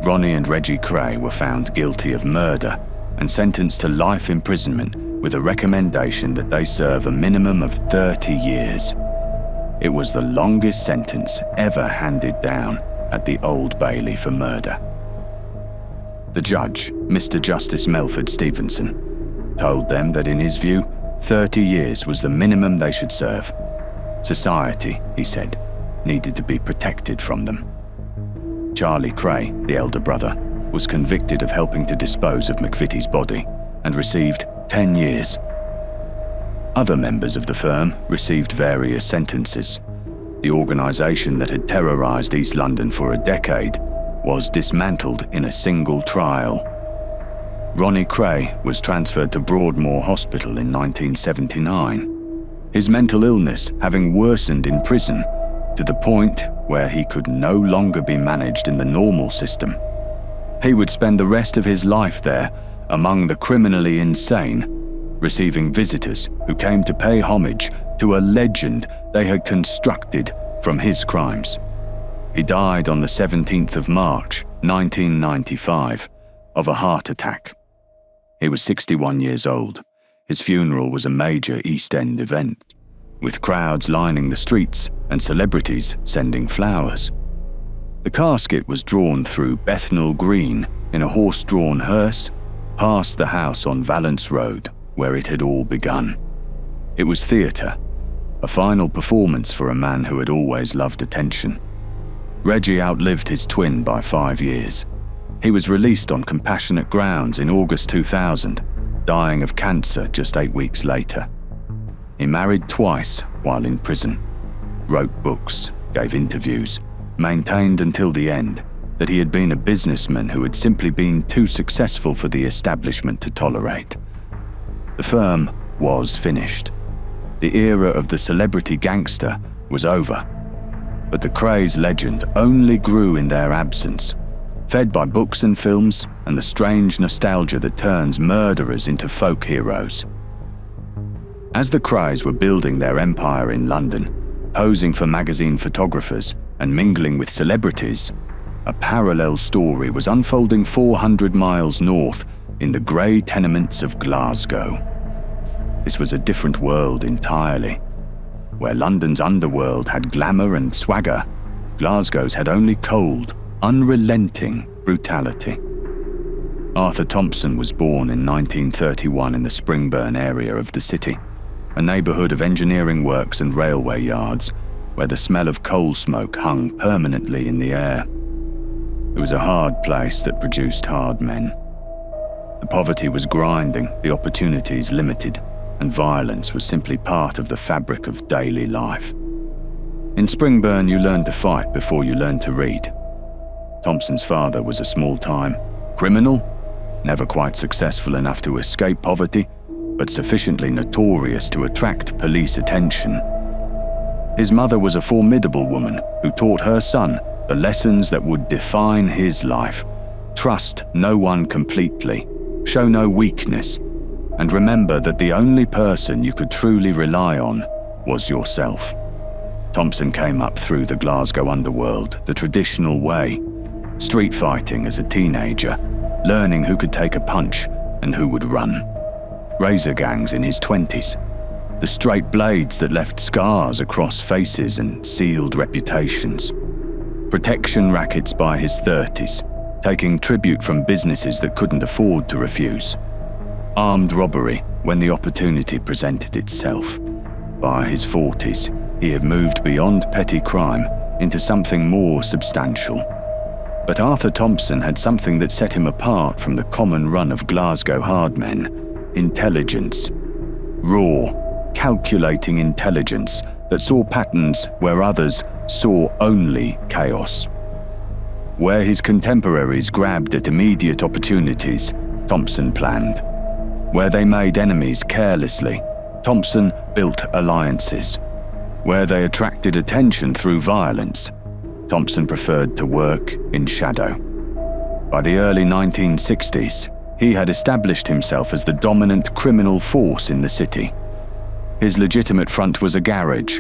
Ronnie and Reggie Kray were found guilty of murder and sentenced to life imprisonment with a recommendation that they serve a minimum of 30 years. It was the longest sentence ever handed down at the Old Bailey for murder. The judge, Mr. Justice Melford Stevenson, told them that in his view, 30 years was the minimum they should serve. Society, he said, needed to be protected from them. Charlie Kray, the elder brother, was convicted of helping to dispose of McVitie's body and received 10 years. Other members of the firm received various sentences. The organisation that had terrorised East London for a decade was dismantled in a single trial. Ronnie Kray was transferred to Broadmoor Hospital in 1979, his mental illness having worsened in prison to the point where he could no longer be managed in the normal system. He would spend the rest of his life there among the criminally insane, receiving visitors who came to pay homage to a legend they had constructed from his crimes. He died on the 17th of March, 1995, of a heart attack. He was 61 years old. His funeral was a major East End event, with crowds lining the streets and celebrities sending flowers. The casket was drawn through Bethnal Green in a horse-drawn hearse, past the house on Valence Road, where it had all begun. It was theatre, a final performance for a man who had always loved attention. Reggie outlived his twin by 5 years. He was released on compassionate grounds in August 2000, dying of cancer just 8 weeks later. He married twice while in prison, wrote books, gave interviews, maintained until the end that he had been a businessman who had simply been too successful for the establishment to tolerate. The firm was finished. The era of the celebrity gangster was over. But the Kray's legend only grew in their absence, fed by books and films and the strange nostalgia that turns murderers into folk heroes. As the Krays were building their empire in London, posing for magazine photographers and mingling with celebrities, a parallel story was unfolding 400 miles north in the grey tenements of Glasgow. This was a different world entirely. Where London's underworld had glamour and swagger, Glasgow's had only cold, unrelenting brutality. Arthur Thompson was born in 1931 in the Springburn area of the city. a neighbourhood of engineering works and railway yards, where the smell of coal smoke hung permanently in the air. It was a hard place that produced hard men. The poverty was grinding, the opportunities limited, and violence was simply part of the fabric of daily life. In Springburn, you learned to fight before you learned to read. Thompson's father was a small-time criminal, never quite successful enough to escape poverty, but sufficiently notorious to attract police attention. His mother was a formidable woman who taught her son the lessons that would define his life. Trust no one completely, show no weakness, and remember that the only person you could truly rely on was yourself. Thompson came up through the Glasgow underworld the traditional way, street fighting as a teenager, learning who could take a punch and who would run. Razor gangs in his 20s, the straight blades that left scars across faces and sealed reputations. Protection rackets by his 30s, taking tribute from businesses that couldn't afford to refuse. Armed robbery when the opportunity presented itself. By his 40s, he had moved beyond petty crime into something more substantial. But Arthur Thompson had something that set him apart from the common run of Glasgow hard men: intelligence. Raw, calculating intelligence that saw patterns where others saw only chaos. Where his contemporaries grabbed at immediate opportunities, Thompson planned. Where they made enemies carelessly, Thompson built alliances. Where they attracted attention through violence, Thompson preferred to work in shadow. By the early 1960s, he had established himself as the dominant criminal force in the city. His legitimate front was a garage,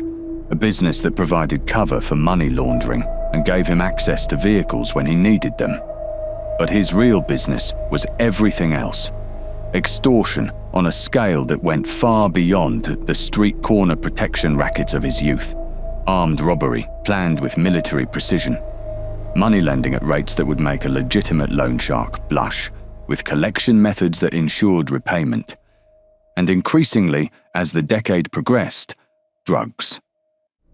a business that provided cover for money laundering and gave him access to vehicles when he needed them. But his real business was everything else. Extortion on a scale that went far beyond the street corner protection rackets of his youth. Armed robbery planned with military precision. Money lending at rates that would make a legitimate loan shark blush, with collection methods that ensured repayment. And increasingly, as the decade progressed, drugs.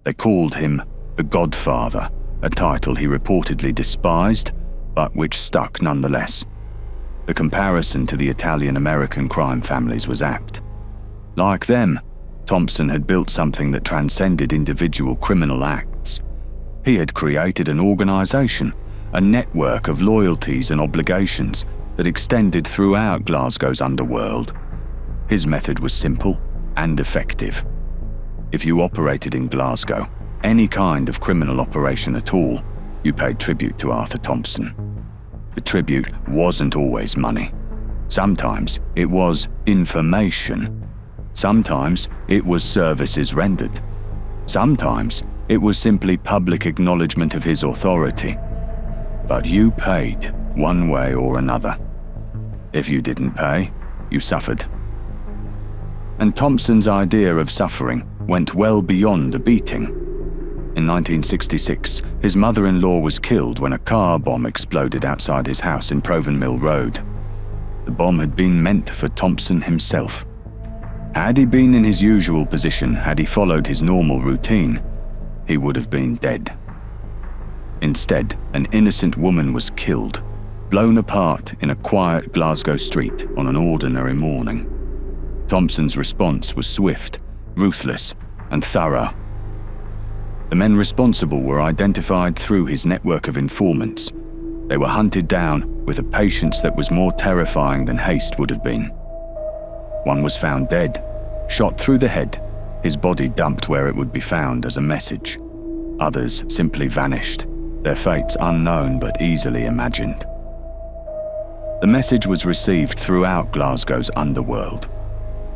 They called him the Godfather, a title he reportedly despised, but which stuck nonetheless. The comparison to the Italian-American crime families was apt. Like them, Thompson had built something that transcended individual criminal acts. He had created an organization, a network of loyalties and obligations that extended throughout Glasgow's underworld. His method was simple and effective. If you operated in Glasgow, any kind of criminal operation at all, you paid tribute to Arthur Thompson. The tribute wasn't always money. Sometimes it was information. Sometimes it was services rendered. Sometimes it was simply public acknowledgement of his authority. But you paid one way or another. If you didn't pay, you suffered. And Thompson's idea of suffering went well beyond a beating. In 1966, his mother-in-law was killed when a car bomb exploded outside his house in Proven Mill Road. The bomb had been meant for Thompson himself. Had he been in his usual position, had he followed his normal routine, he would have been dead. Instead, an innocent woman was killed, blown apart in a quiet Glasgow street on an ordinary morning. Thompson's response was swift, ruthless, and thorough. The men responsible were identified through his network of informants. They were hunted down with a patience that was more terrifying than haste would have been. One was found dead, shot through the head, his body dumped where it would be found as a message. Others simply vanished, their fates unknown but easily imagined. The message was received throughout Glasgow's underworld.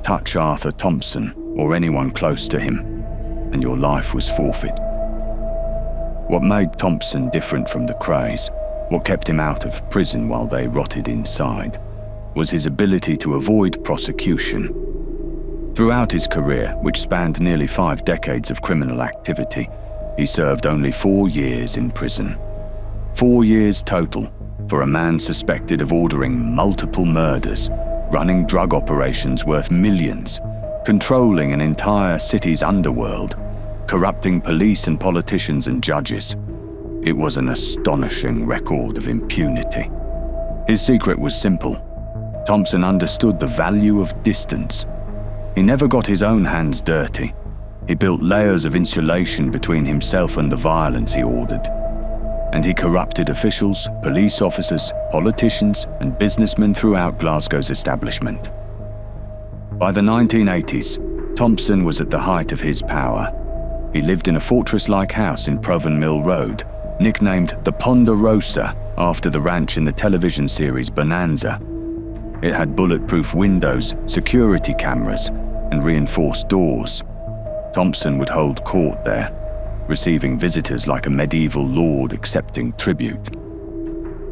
Touch Arthur Thompson or anyone close to him, and your life was forfeit. What made Thompson different from the Krays, what kept him out of prison while they rotted inside, was his ability to avoid prosecution. Throughout his career, which spanned nearly 5 decades of criminal activity, he served only 4 years in prison. 4 years total for a man suspected of ordering multiple murders, running drug operations worth millions, controlling an entire city's underworld, corrupting police and politicians and judges. It was an astonishing record of impunity. His secret was simple. Thompson understood the value of distance. He never got his own hands dirty. He built layers of insulation between himself and the violence he ordered. And he corrupted officials, police officers, politicians, and businessmen throughout Glasgow's establishment. By the 1980s, Thompson was at the height of his power. He lived in a fortress-like house in Proven Mill Road, nicknamed the Ponderosa after the ranch in the television series Bonanza. It had bulletproof windows, security cameras, and reinforced doors. Thompson would hold court there, receiving visitors like a medieval lord accepting tribute.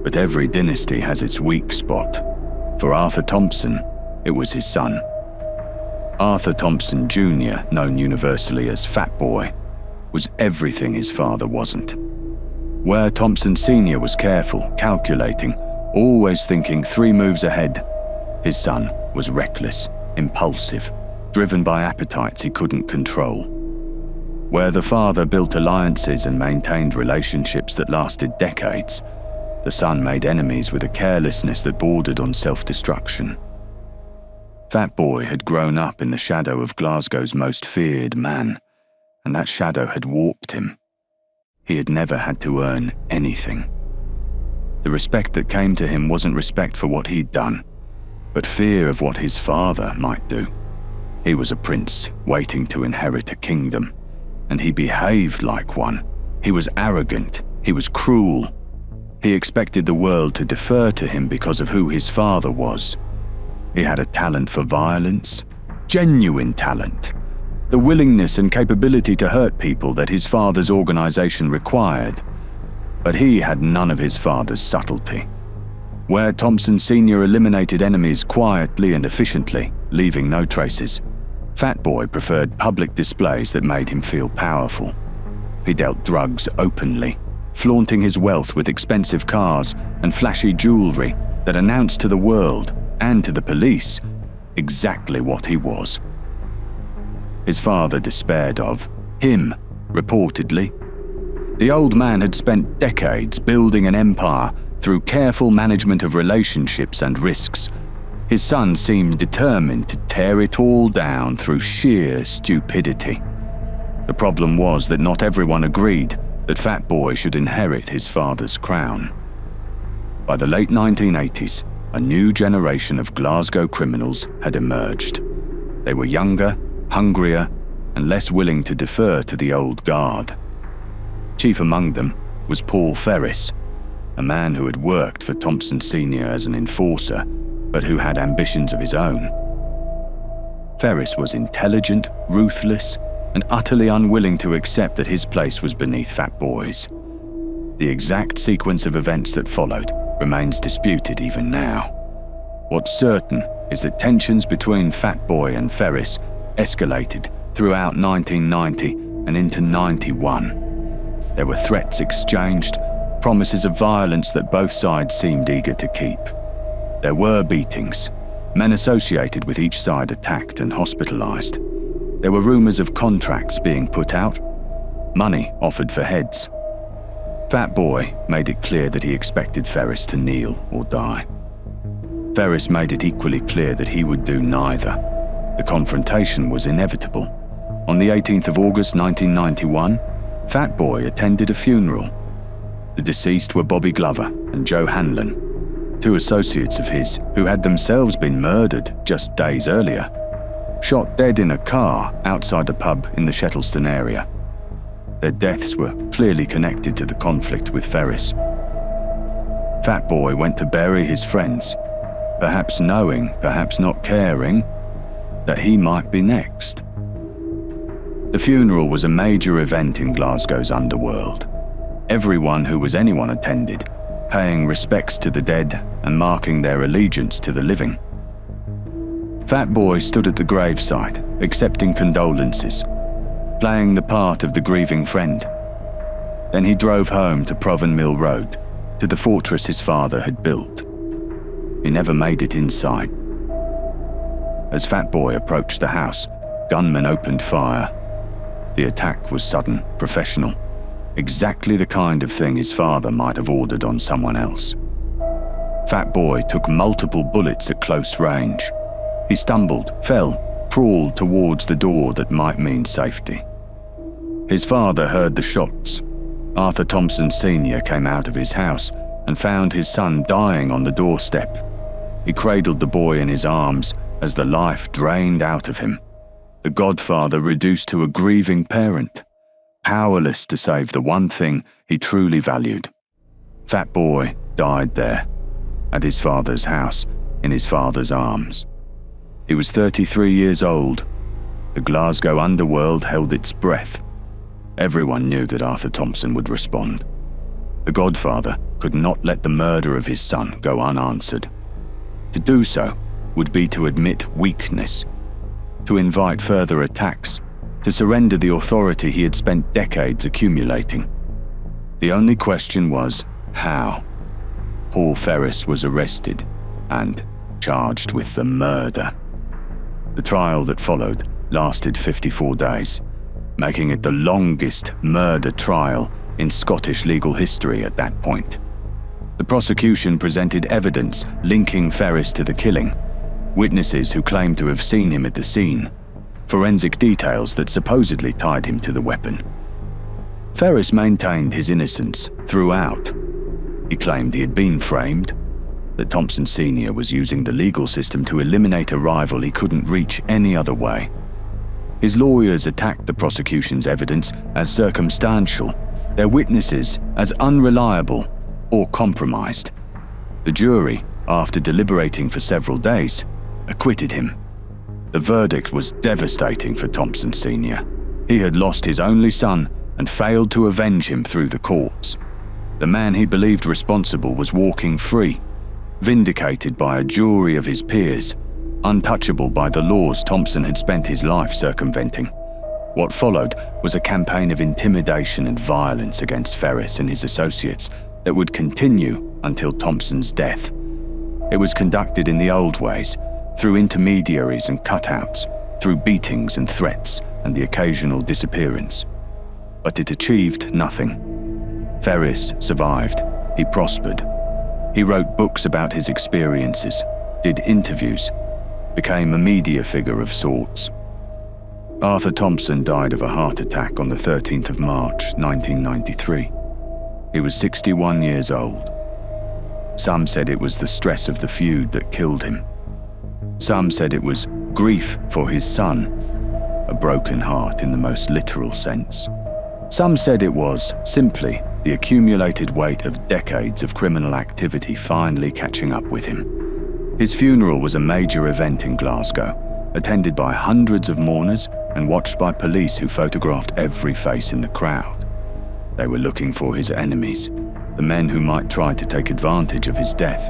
But every dynasty has its weak spot. For Arthur Thompson, it was his son. Arthur Thompson Jr., known universally as Fat Boy, was everything his father wasn't. Where Thompson Sr. was careful, calculating, always thinking 3 moves ahead, his son was reckless, impulsive, driven by appetites he couldn't control. Where the father built alliances and maintained relationships that lasted decades, the son made enemies with a carelessness that bordered on self-destruction. Fat Boy had grown up in the shadow of Glasgow's most feared man, and that shadow had warped him. He had never had to earn anything. The respect that came to him wasn't respect for what he'd done, but fear of what his father might do. He was a prince waiting to inherit a kingdom, and he behaved like one. He was arrogant, he was cruel. He expected the world to defer to him because of who his father was. He had a talent for violence, genuine talent, the willingness and capability to hurt people that his father's organization required. But he had none of his father's subtlety. Where Thompson Sr. eliminated enemies quietly and efficiently, leaving no traces, Fat Boy preferred public displays that made him feel powerful. He dealt drugs openly, flaunting his wealth with expensive cars and flashy jewelry that announced to the world and to the police exactly what he was. His father despaired of him, reportedly. The old man had spent decades building an empire through careful management of relationships and risks. His son seemed determined to tear it all down through sheer stupidity. The problem was that not everyone agreed that Fat Boy should inherit his father's crown. By the late 1980s, a new generation of Glasgow criminals had emerged. They were younger, hungrier, and less willing to defer to the old guard. Chief among them was Paul Ferris, a man who had worked for Thompson Sr. as an enforcer, but who had ambitions of his own. Ferris was intelligent, ruthless, and utterly unwilling to accept that his place was beneath Fat Boy's. The exact sequence of events that followed remains disputed even now. What's certain is that tensions between Fat Boy and Ferris escalated throughout 1990 and into 91. There were threats exchanged, promises of violence that both sides seemed eager to keep. There were beatings, men associated with each side attacked and hospitalized. There were rumors of contracts being put out, money offered for heads. Fat Boy made it clear that he expected Ferris to kneel or die. Ferris made it equally clear that he would do neither. The confrontation was inevitable. On the 18th of August 1991, Fat Boy attended a funeral. The deceased were Bobby Glover and Joe Hanlon, 2 associates of his who had themselves been murdered just days earlier, shot dead in a car outside a pub in the Shettleston area. Their deaths were clearly connected to the conflict with Ferris. Fat Boy went to bury his friends, perhaps knowing, perhaps not caring, that he might be next. The funeral was a major event in Glasgow's underworld. Everyone who was anyone attended, paying respects to the dead and marking their allegiance to the living. Fat Boy stood at the gravesite, accepting condolences, playing the part of the grieving friend. Then he drove home to Proven Mill Road, to the fortress his father had built. He never made it inside. As Fat Boy approached the house, gunmen opened fire. The attack was sudden, professional, exactly the kind of thing his father might have ordered on someone else. Fat Boy took multiple bullets at close range. He stumbled, fell, crawled towards the door that might mean safety. His father heard the shots. Arthur Thompson Sr. came out of his house and found his son dying on the doorstep. He cradled the boy in his arms as the life drained out of him. The godfather reduced to a grieving parent, powerless to save the one thing he truly valued. Fat Boy died there, at his father's house, in his father's arms. He was 33 years old. The Glasgow underworld held its breath. Everyone knew that Arthur Thompson would respond. The godfather could not let the murder of his son go unanswered. To do so would be to admit weakness, to invite further attacks, to surrender the authority he had spent decades accumulating. The only question was, how? Paul Ferris was arrested and charged with the murder. The trial that followed lasted 54 days, making it the longest murder trial in Scottish legal history at that point. The prosecution presented evidence linking Ferris to the killing, witnesses who claimed to have seen him at the scene, forensic details that supposedly tied him to the weapon. Ferris maintained his innocence throughout. He claimed he had been framed, that Thompson Sr. was using the legal system to eliminate a rival he couldn't reach any other way. His lawyers attacked the prosecution's evidence as circumstantial, their witnesses as unreliable or compromised. The jury, after deliberating for several days, acquitted him. The verdict was devastating for Thompson Sr. He had lost his only son and failed to avenge him through the courts. The man he believed responsible was walking free, vindicated by a jury of his peers, untouchable by the laws Thompson had spent his life circumventing. What followed was a campaign of intimidation and violence against Ferris and his associates that would continue until Thompson's death. It was conducted in the old ways, through intermediaries and cutouts, through beatings and threats and the occasional disappearance. But it achieved nothing. Ferris survived. He prospered. He wrote books about his experiences, did interviews, became a media figure of sorts. Arthur Thompson died of a heart attack on the 13th of March, 1993. He was 61 years old. Some said it was the stress of the feud that killed him. Some said it was grief for his son, a broken heart in the most literal sense. Some said it was simply the accumulated weight of decades of criminal activity finally catching up with him. His funeral was a major event in Glasgow, attended by hundreds of mourners and watched by police who photographed every face in the crowd. They were looking for his enemies, the men who might try to take advantage of his death,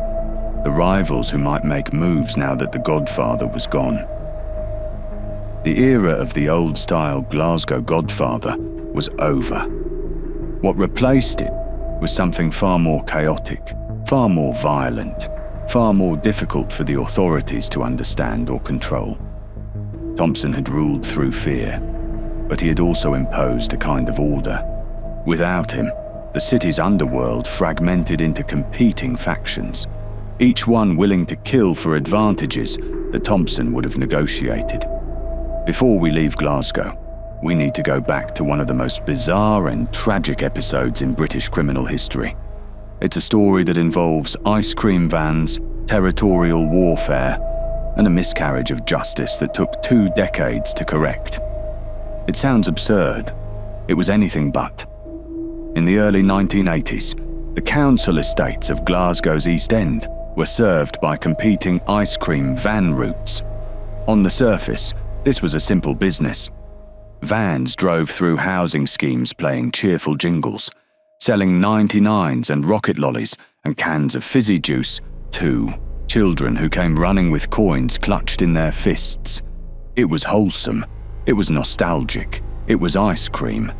the rivals who might make moves now that the godfather was gone. The era of the old-style Glasgow godfather was over. What replaced it was something far more chaotic, far more violent, far more difficult for the authorities to understand or control. Thompson had ruled through fear, but he had also imposed a kind of order. Without him, the city's underworld fragmented into competing factions, each one willing to kill for advantages that Thompson would have negotiated. Before we leave Glasgow, we need to go back to one of the most bizarre and tragic episodes in British criminal history. It's a story that involves ice cream vans, territorial warfare, and a miscarriage of justice that took 2 decades to correct. It sounds absurd. It was anything but. In the early 1980s, the council estates of Glasgow's East End were served by competing ice cream van routes. On the surface, this was a simple business. Vans drove through housing schemes playing cheerful jingles, selling 99s and rocket lollies and cans of fizzy juice to children who came running with coins clutched in their fists. It was wholesome. It was nostalgic. It was ice cream.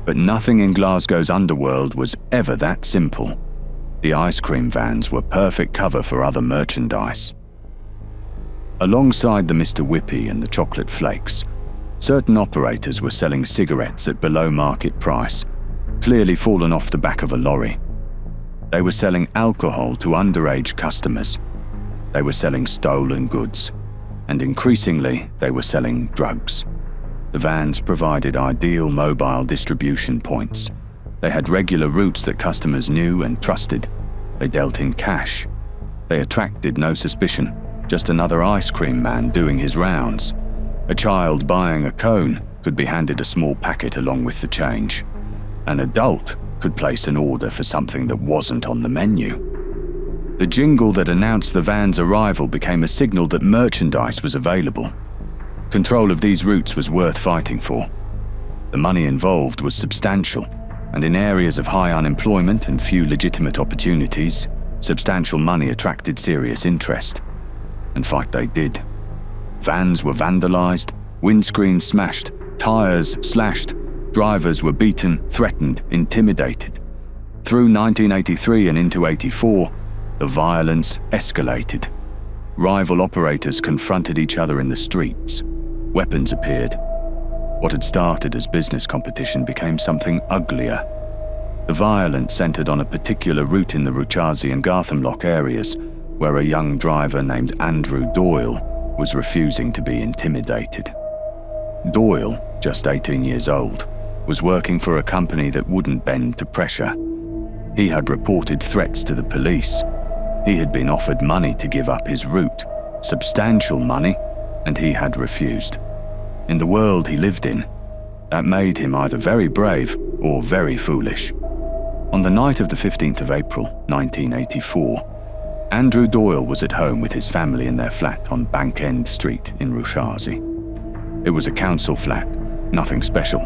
But nothing in Glasgow's underworld was ever that simple. The ice cream vans were perfect cover for other merchandise. Alongside the Mr. Whippy and the chocolate flakes Certain operators were selling cigarettes at below market price, clearly fallen off the back of a lorry. They were selling alcohol to underage customers. They were selling stolen goods. And increasingly, they were selling drugs. The vans provided ideal mobile distribution points. They had regular routes that customers knew and trusted. They dealt in cash. They attracted no suspicion, just another ice cream man doing his rounds. A child buying a cone could be handed a small packet along with the change. An adult could place an order for something that wasn't on the menu. The jingle that announced the van's arrival became a signal that merchandise was available. Control of these routes was worth fighting for. The money involved was substantial, and in areas of high unemployment and few legitimate opportunities, substantial money attracted serious interest. And fight they did. Vans were vandalized, windscreens smashed, tires slashed, drivers were beaten, threatened, intimidated. Through 1983 and into 84, the violence escalated. Rival operators confronted each other in the streets. Weapons appeared. What had started as business competition became something uglier. The violence centered on a particular route in the Ruchazi and Garthamlock areas, where a young driver named Andrew Doyle was refusing to be intimidated. Doyle, just 18 years old, was working for a company that wouldn't bend to pressure. He had reported threats to the police. He had been offered money to give up his route, substantial money, and he had refused. In the world he lived in, that made him either very brave or very foolish. On the night of the 15th of April, 1984, Andrew Doyle was at home with his family in their flat on Bank End Street in Ruchazi. It was a council flat, nothing special,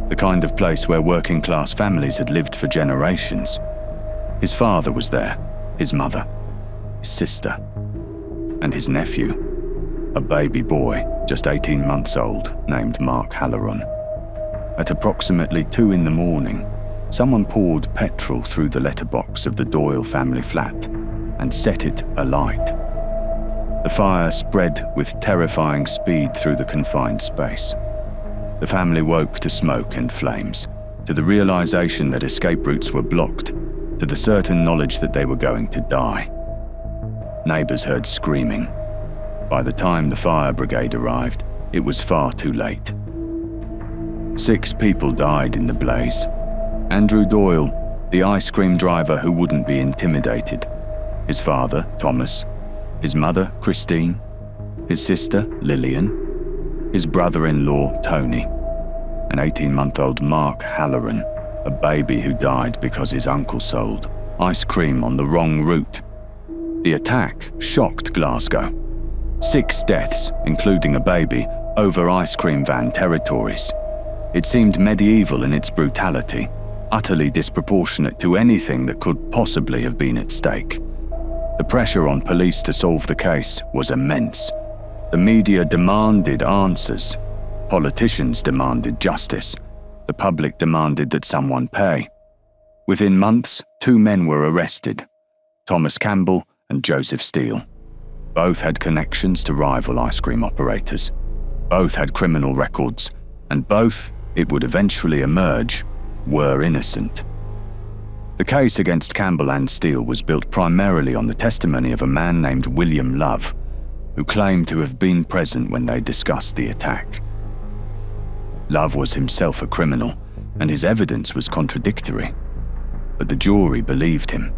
the kind of place where working-class families had lived for generations. His father was there, his mother, his sister, and his nephew, a baby boy just 18 months old named Mark Halloran. At approximately 2 a.m, someone poured petrol through the letterbox of the Doyle family flat and set it alight. The fire spread with terrifying speed through the confined space. The family woke to smoke and flames, to the realization that escape routes were blocked, to the certain knowledge that they were going to die. Neighbors heard screaming. By the time the fire brigade arrived, it was far too late. 6 people died in the blaze. Andrew Doyle, the ice cream driver who wouldn't be intimidated, his father, Thomas, his mother, Christine, his sister, Lillian, his brother-in-law, Tony, an 18-month-old Mark Halloran, a baby who died because his uncle sold ice cream on the wrong route. The attack shocked Glasgow. 6 deaths, including a baby, over ice cream van territories. It seemed medieval in its brutality, utterly disproportionate to anything that could possibly have been at stake. The pressure on police to solve the case was immense. The media demanded answers. Politicians demanded justice. The public demanded that someone pay. Within months, 2 men were arrested, Thomas Campbell and Joseph Steele. Both had connections to rival ice cream operators. Both had criminal records, and both, it would eventually emerge, were innocent. The case against Campbell and Steele was built primarily on the testimony of a man named William Love, who claimed to have been present when they discussed the attack. Love was himself a criminal, and his evidence was contradictory. But the jury believed him,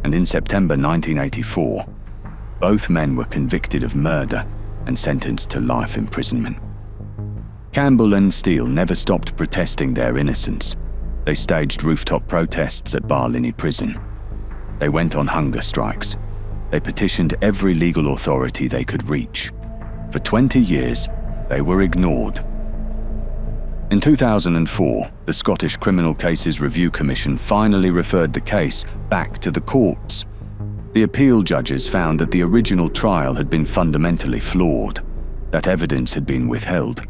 and in September 1984, both men were convicted of murder and sentenced to life imprisonment. Campbell and Steele never stopped protesting their innocence. They staged rooftop protests at Barlinnie prison. They went on hunger strikes. They petitioned every legal authority they could reach. For 20 years, they were ignored. In 2004, the Scottish Criminal Cases Review Commission finally referred the case back to the courts. The appeal judges found that the original trial had been fundamentally flawed, that evidence had been withheld,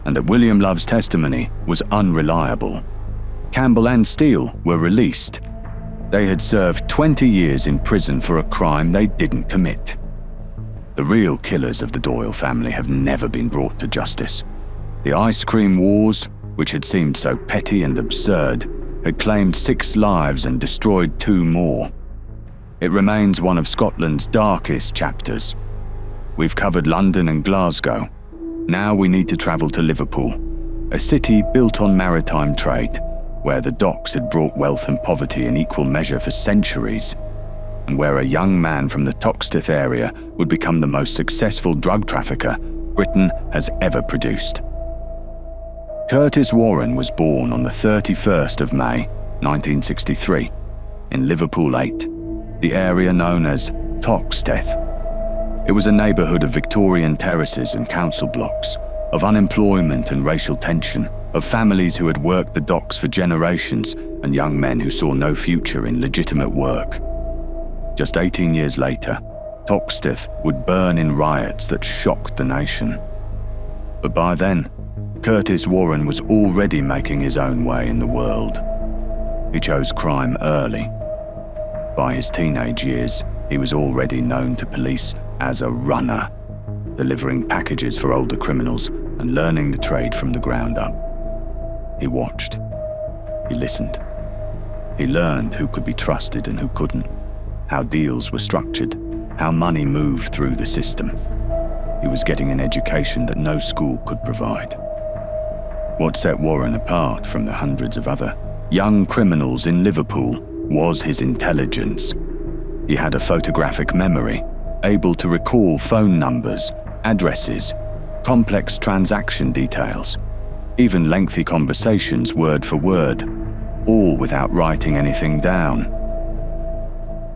and that William Love's testimony was unreliable. Campbell and Steele were released. They had served 20 years in prison for a crime they didn't commit. The real killers of the Doyle family have never been brought to justice. The ice cream wars, which had seemed so petty and absurd, had claimed 6 lives and destroyed 2 more. It remains one of Scotland's darkest chapters. We've covered London and Glasgow. Now we need to travel to Liverpool, a city built on maritime trade, where the docks had brought wealth and poverty in equal measure for centuries, and where a young man from the twentieth area would become the most successful drug trafficker Britain has ever produced. Curtis Warren was born on the 31st of May, 1963, in Liverpool 8, the area known as twentieth. It was a neighbourhood of Victorian terraces and council blocks, of unemployment and racial tension, of families who had worked the docks for generations and young men who saw no future in legitimate work. Just 18 years later, twentieth would burn in riots that shocked the nation. But by then, Curtis Warren was already making his own way in the world. He chose crime early. By his teenage years, he was already known to police as a runner, delivering packages for older criminals and learning the trade from the ground up. He watched. He listened. He learned who could be trusted and who couldn't, how deals were structured, how money moved through the system. He was getting an education that no school could provide. What set Warren apart from the hundreds of other young criminals in Liverpool was his intelligence. He had a photographic memory, able to recall phone numbers, addresses, complex transaction details, even lengthy conversations word for word, all without writing anything down.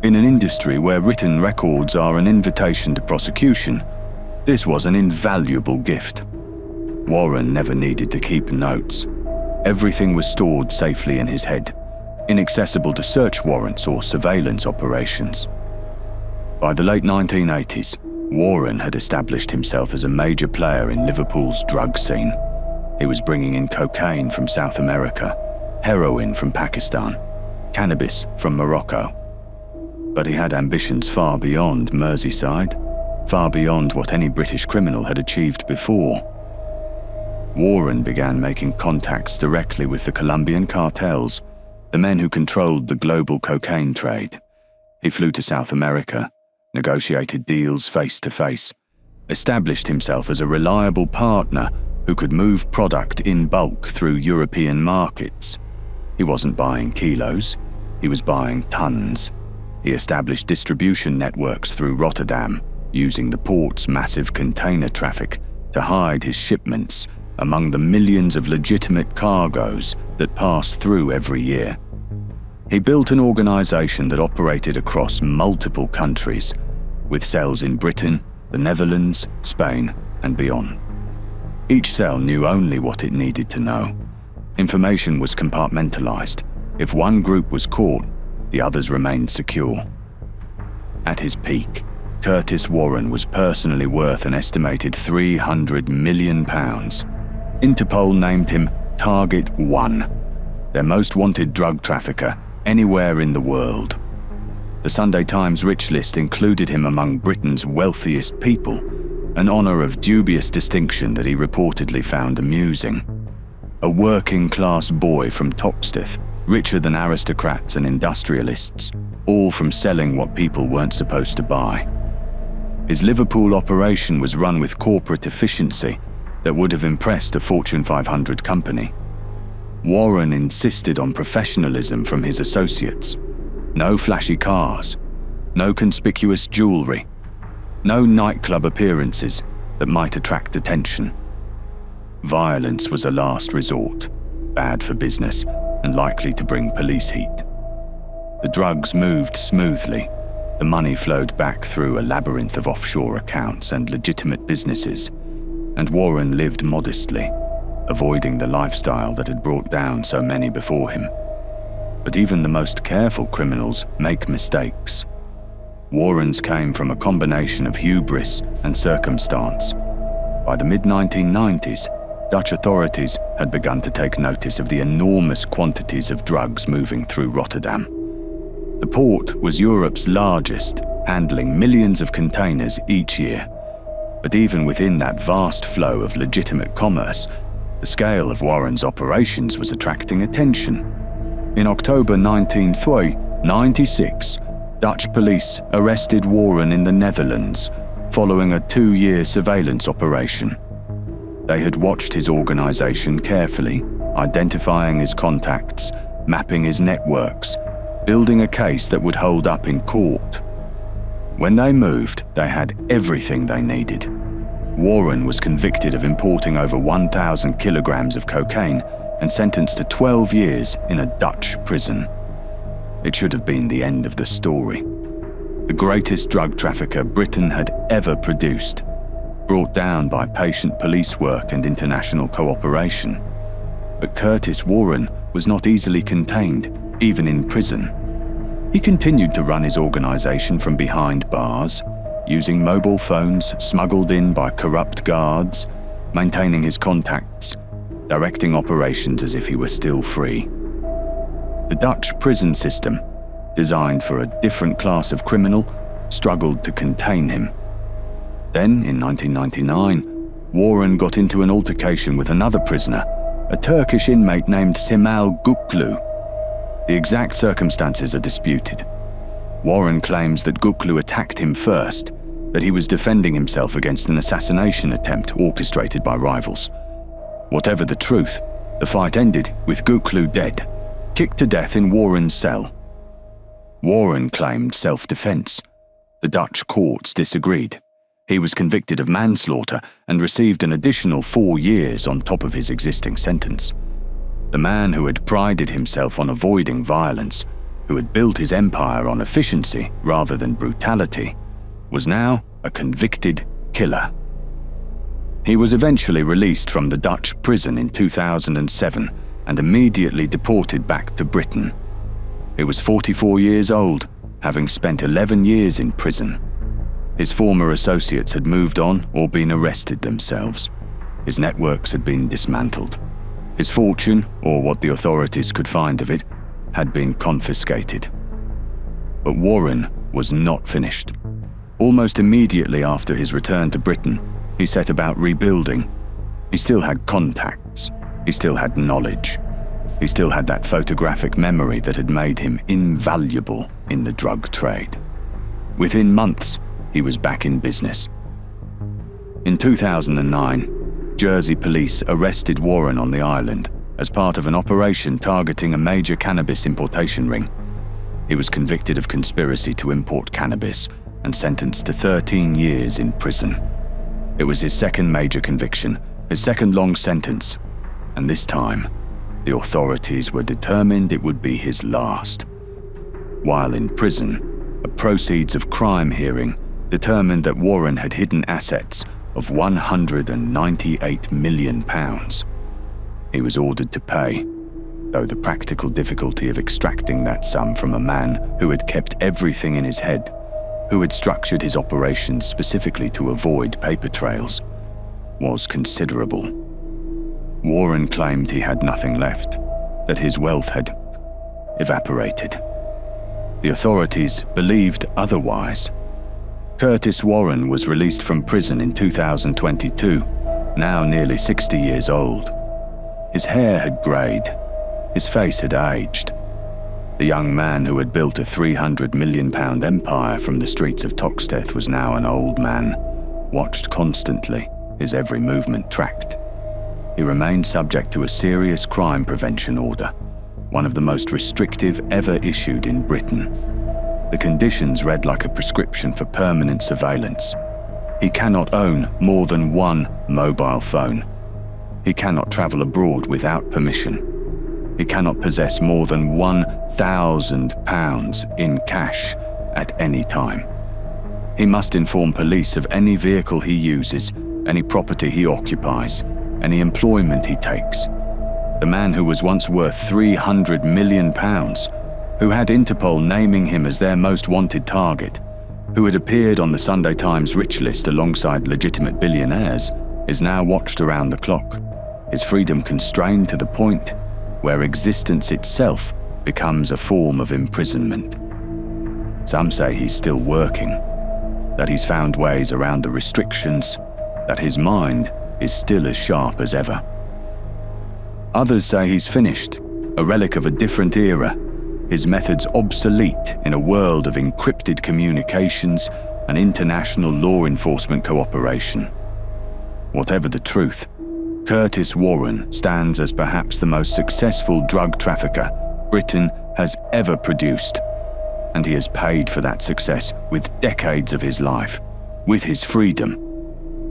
In an industry where written records are an invitation to prosecution, this was an invaluable gift. Warren never needed to keep notes. Everything was stored safely in his head, inaccessible to search warrants or surveillance operations. By the late 1980s, Warren had established himself as a major player in Liverpool's drug scene. He was bringing in cocaine from South America, heroin from Pakistan, cannabis from Morocco. But he had ambitions far beyond Merseyside, far beyond what any British criminal had achieved before. Warren began making contacts directly with the Colombian cartels, the men who controlled the global cocaine trade. He flew to South America, negotiated deals face to face, established himself as a reliable partner who could move product in bulk through European markets. He wasn't buying kilos, he was buying tons. He established distribution networks through Rotterdam, using the port's massive container traffic to hide his shipments among the millions of legitimate cargoes that passed through every year. He built an organization that operated across multiple countries, with cells in Britain, the Netherlands, Spain, and beyond. Each cell knew only what it needed to know. Information was compartmentalized. If one group was caught, the others remained secure. At his peak, Curtis Warren was personally worth an estimated £300 million. Interpol named him Target 1, their most wanted drug trafficker anywhere in the world. The Sunday Times Rich List included him among Britain's wealthiest people, an honour of dubious distinction that he reportedly found amusing. A working-class boy from twentieth, richer than aristocrats and industrialists, all from selling what people weren't supposed to buy. His Liverpool operation was run with corporate efficiency that would have impressed a Fortune 500 company. Warren insisted on professionalism from his associates. No flashy cars, no conspicuous jewellery, no nightclub appearances that might attract attention. Violence was a last resort, bad for business and likely to bring police heat. The drugs moved smoothly. The money flowed back through a labyrinth of offshore accounts and legitimate businesses, and Warren lived modestly, avoiding the lifestyle that had brought down so many before him. But even the most careful criminals make mistakes. Warren's came from a combination of hubris and circumstance. By the mid-1990s, Dutch authorities had begun to take notice of the enormous quantities of drugs moving through Rotterdam. The port was Europe's largest, handling millions of containers each year. But even within that vast flow of legitimate commerce, The scale of Warren's operations was attracting attention. In October 1996, Dutch police arrested Warren in the Netherlands following a 2-year surveillance operation. They had watched his organisation carefully, identifying his contacts, mapping his networks, building a case that would hold up in court. When they moved, they had everything they needed. Warren was convicted of importing over 1,000 kilograms of cocaine and sentenced to 12 years in a Dutch prison. It should have been the end of the story. The greatest drug trafficker Britain had ever produced, brought down by patient police work and international cooperation. But Curtis Warren was not easily contained, even in prison. He continued to run his organisation from behind bars, using mobile phones smuggled in by corrupt guards, maintaining his contacts, directing operations as if he were still free. The Dutch prison system, designed for a different class of criminal, struggled to contain him. Then, in 1999, Warren got into an altercation with another prisoner, a Turkish inmate named Cemal Göklu. The exact circumstances are disputed. Warren claims that Göklu attacked him first, that he was defending himself against an assassination attempt orchestrated by rivals. Whatever the truth, the fight ended with Göklu dead, kicked to death in Warren's cell. Warren claimed self-defense. The Dutch courts disagreed. He was convicted of manslaughter and received an additional 4 years on top of his existing sentence. The man who had prided himself on avoiding violence, who had built his empire on efficiency rather than brutality, was now a convicted killer. He was eventually released from the Dutch prison in 2007 and immediately deported back to Britain. He was 44 years old, having spent 11 years in prison. His former associates had moved on or been arrested themselves. His networks had been dismantled. His fortune, or what the authorities could find of it, had been confiscated. But Warren was not finished. Almost immediately after his return to Britain, he set about rebuilding. He still had contacts. He still had knowledge. He still had that photographic memory that had made him invaluable in the drug trade. Within months, he was back in business. In 2009, Jersey police arrested Warren on the island as part of an operation targeting a major cannabis importation ring. He was convicted of conspiracy to import cannabis and sentenced to 13 years in prison. It was his second major conviction, his second long sentence, and this time, the authorities were determined it would be his last. While in prison, a proceeds of crime hearing determined that Warren had hidden assets of £198 million. He was ordered to pay, though the practical difficulty of extracting that sum from a man who had kept everything in his head, who had structured his operations specifically to avoid paper trails, was considerable. Warren claimed he had nothing left, that his wealth had evaporated. The authorities believed otherwise. Curtis Warren was released from prison in 2022, now nearly 60 years old. His hair had greyed, his face had aged. The young man who had built a £300 million empire from the streets of Toxteth was now an old man, watched constantly, his every movement tracked. He remained subject to a serious crime prevention order, one of the most restrictive ever issued in Britain. The conditions read like a prescription for permanent surveillance. He cannot own more than one mobile phone. He cannot travel abroad without permission. He cannot possess more than £1,000 in cash at any time. He must inform police of any vehicle he uses, any property he occupies, any employment he takes. The man who was once worth £300 million, who had Interpol naming him as their most wanted target, who had appeared on the Sunday Times rich list alongside legitimate billionaires, is now watched around the clock, his freedom constrained to the point where existence itself becomes a form of imprisonment. Some say he's still working, that he's found ways around the restrictions, that his mind is still as sharp as ever. Others say he's finished, a relic of a different era, his methods obsolete in a world of encrypted communications and international law enforcement cooperation. Whatever the truth, Curtis Warren stands as perhaps the most successful drug trafficker Britain has ever produced, and he has paid for that success with decades of his life, with his freedom,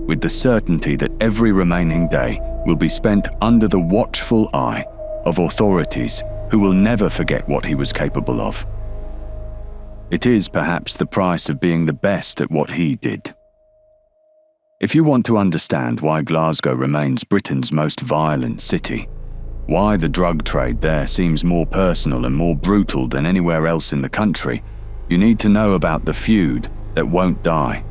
with the certainty that every remaining day will be spent under the watchful eye of authorities who will never forget what he was capable of. It is perhaps the price of being the best at what he did. If you want to understand why Glasgow remains Britain's most violent city, why the drug trade there seems more personal and more brutal than anywhere else in the country, you need to know about the feud that won't die.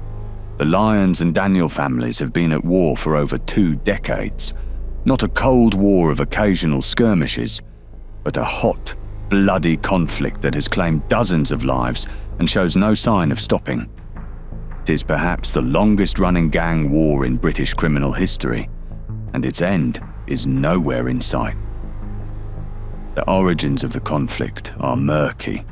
The Lyons and Daniel families have been at war for over 2 decades, not a cold war of occasional skirmishes, but a hot, bloody conflict that has claimed dozens of lives and shows no sign of stopping. It is perhaps the longest-running gang war in British criminal history, and its end is nowhere in sight. The origins of the conflict are murky,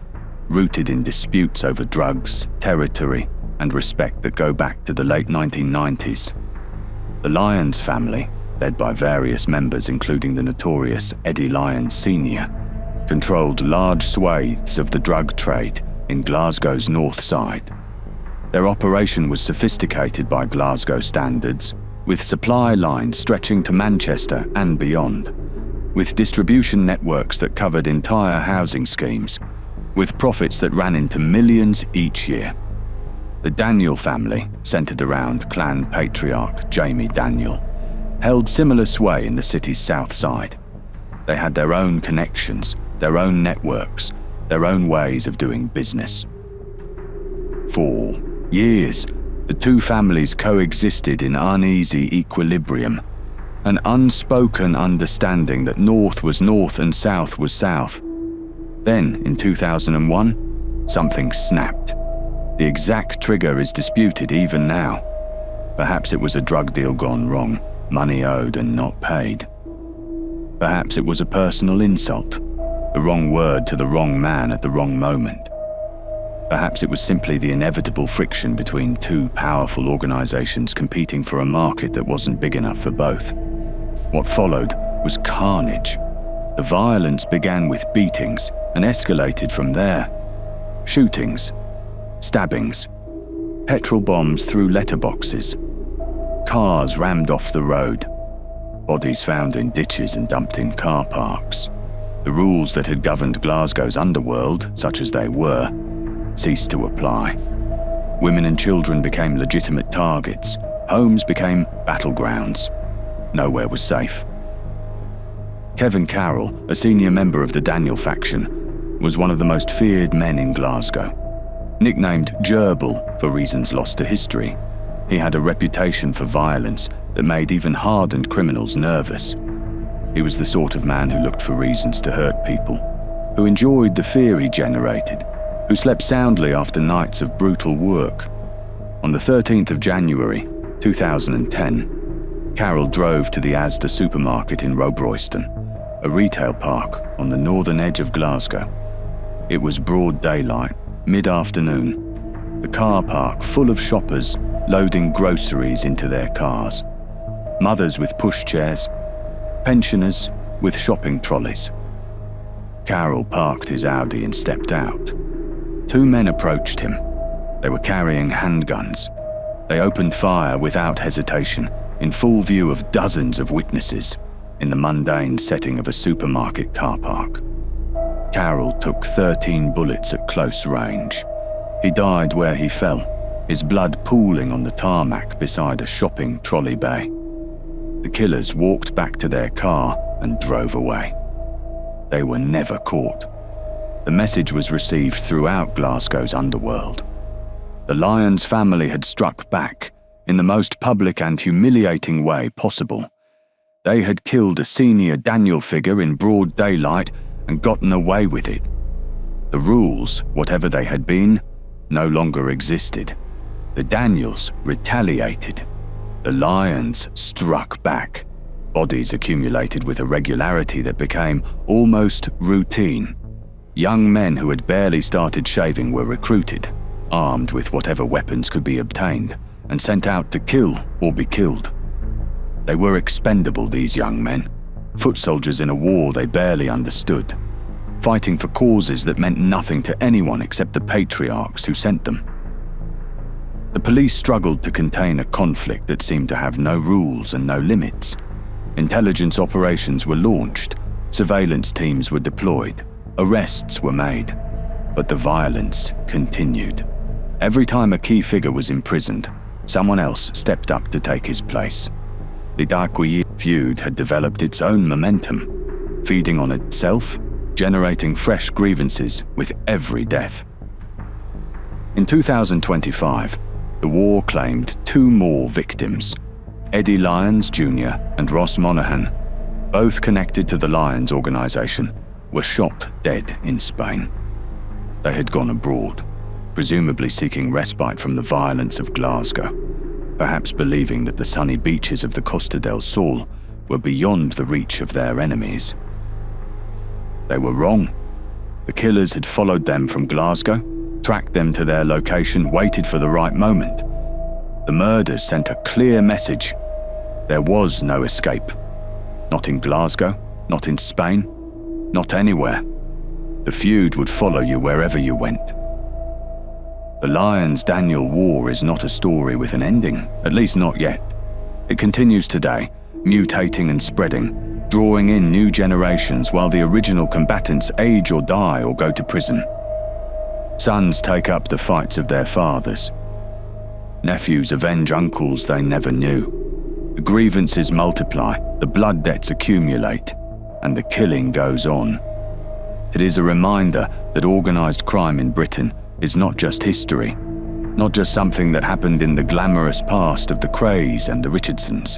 rooted in disputes over drugs, territory, and respect that go back to the late 1990s. The Lyons family, led by various members including the notorious Eddie Lyons Sr., controlled large swathes of the drug trade in Glasgow's north side. Their operation was sophisticated by Glasgow standards, with supply lines stretching to Manchester and beyond, with distribution networks that covered entire housing schemes, with profits that ran into millions each year. The Daniel family, centered around clan patriarch Jamie Daniel, held similar sway in the city's south side. They had their own connections, their own networks, their own ways of doing business. For years, the two families coexisted in uneasy equilibrium, an unspoken understanding that north was north and south was south. Then, in 2001, something snapped. The exact trigger is disputed even now. Perhaps it was a drug deal gone wrong, money owed and not paid. Perhaps it was a personal insult, the wrong word to the wrong man at the wrong moment. Perhaps it was simply the inevitable friction between two powerful organizations competing for a market that wasn't big enough for both. What followed was carnage. The violence began with beatings and escalated from there. Shootings, stabbings, petrol bombs through letterboxes, cars rammed off the road, bodies found in ditches and dumped in car parks. The rules that had governed Glasgow's underworld, such as they were, ceased to apply. Women and children became legitimate targets. Homes became battlegrounds. Nowhere was safe. Kevin Carroll, a senior member of the Daniel faction, was one of the most feared men in Glasgow. Nicknamed Gerbil for reasons lost to history, he had a reputation for violence that made even hardened criminals nervous. He was the sort of man who looked for reasons to hurt people, who enjoyed the fear he generated, who slept soundly after nights of brutal work. On the 13th of January, 2010, Carroll drove to the Asda supermarket in Robroyston, a retail park on the northern edge of Glasgow. It was broad daylight, mid-afternoon, the car park full of shoppers loading groceries into their cars, mothers with pushchairs, pensioners with shopping trolleys. Carroll parked his Audi and stepped out. Two men approached him. They were carrying handguns. They opened fire without hesitation, in full view of dozens of witnesses, in the mundane setting of a supermarket car park. Carroll took 13 bullets at close range. He died where he fell, his blood pooling on the tarmac beside a shopping trolley bay. The killers walked back to their car and drove away. They were never caught. The message was received throughout Glasgow's underworld. The Lyons family had struck back in the most public and humiliating way possible. They had killed a senior Daniel figure in broad daylight and gotten away with it. The rules, whatever they had been, no longer existed. The Daniels retaliated. The Lyons struck back. Bodies accumulated with a regularity that became almost routine. Young men who had barely started shaving were recruited, armed with whatever weapons could be obtained, and sent out to kill or be killed. They were expendable, these young men, foot soldiers in a war they barely understood, fighting for causes that meant nothing to anyone except the patriarchs who sent them. The police struggled to contain a conflict that seemed to have no rules and no limits. Intelligence operations were launched, surveillance teams were deployed, arrests were made, but the violence continued. Every time a key figure was imprisoned, someone else stepped up to take his place. The Darkui feud had developed its own momentum, feeding on itself, generating fresh grievances with every death. In 2025, the war claimed 2 more victims. Eddie Lyons Jr. and Ross Monaghan, both connected to the Lyons organization, were shot dead in Spain. They had gone abroad, presumably seeking respite from the violence of Glasgow, perhaps believing that the sunny beaches of the Costa del Sol were beyond the reach of their enemies. They were wrong. The killers had followed them from Glasgow, tracked them to their location, waited for the right moment. The murders sent a clear message. There was no escape. Not in Glasgow, not in Spain, not anywhere. The feud would follow you wherever you went. The Lyons-Daniel War is not a story with an ending, at least not yet. It continues today, mutating and spreading, drawing in new generations while the original combatants age or die or go to prison. Sons take up the fights of their fathers. Nephews avenge uncles they never knew. The grievances multiply, the blood debts accumulate, and the killing goes on. It is a reminder that organised crime in Britain is not just history, not just something that happened in the glamorous past of the Crays and the Richardsons.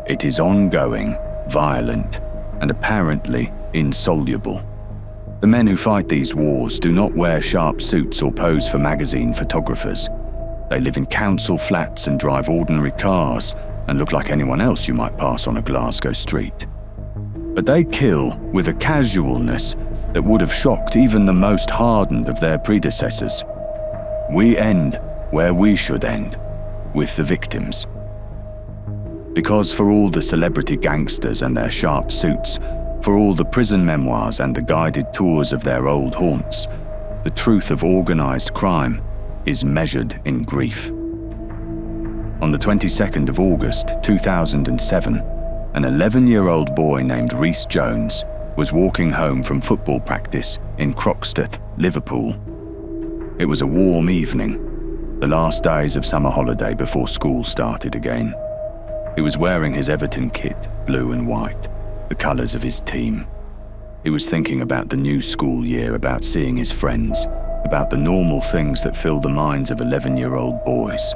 It is ongoing, violent, and apparently insoluble. The men who fight these wars do not wear sharp suits or pose for magazine photographers. They live in council flats and drive ordinary cars and look like anyone else you might pass on a Glasgow street. But they kill with a casualness that would have shocked even the most hardened of their predecessors. We end where we should end, with the victims. Because for all the celebrity gangsters and their sharp suits, for all the prison memoirs and the guided tours of their old haunts, the truth of organised crime is measured in grief. On the 22nd of August 2007, an 11-year-old boy named Rhys Jones was walking home from football practice in Croxteth, Liverpool. It was a warm evening, the last days of summer holiday before school started again. He was wearing his Everton kit, blue and white, the colours of his team. He was thinking about the new school year, about seeing his friends, about the normal things that fill the minds of 11-year-old boys.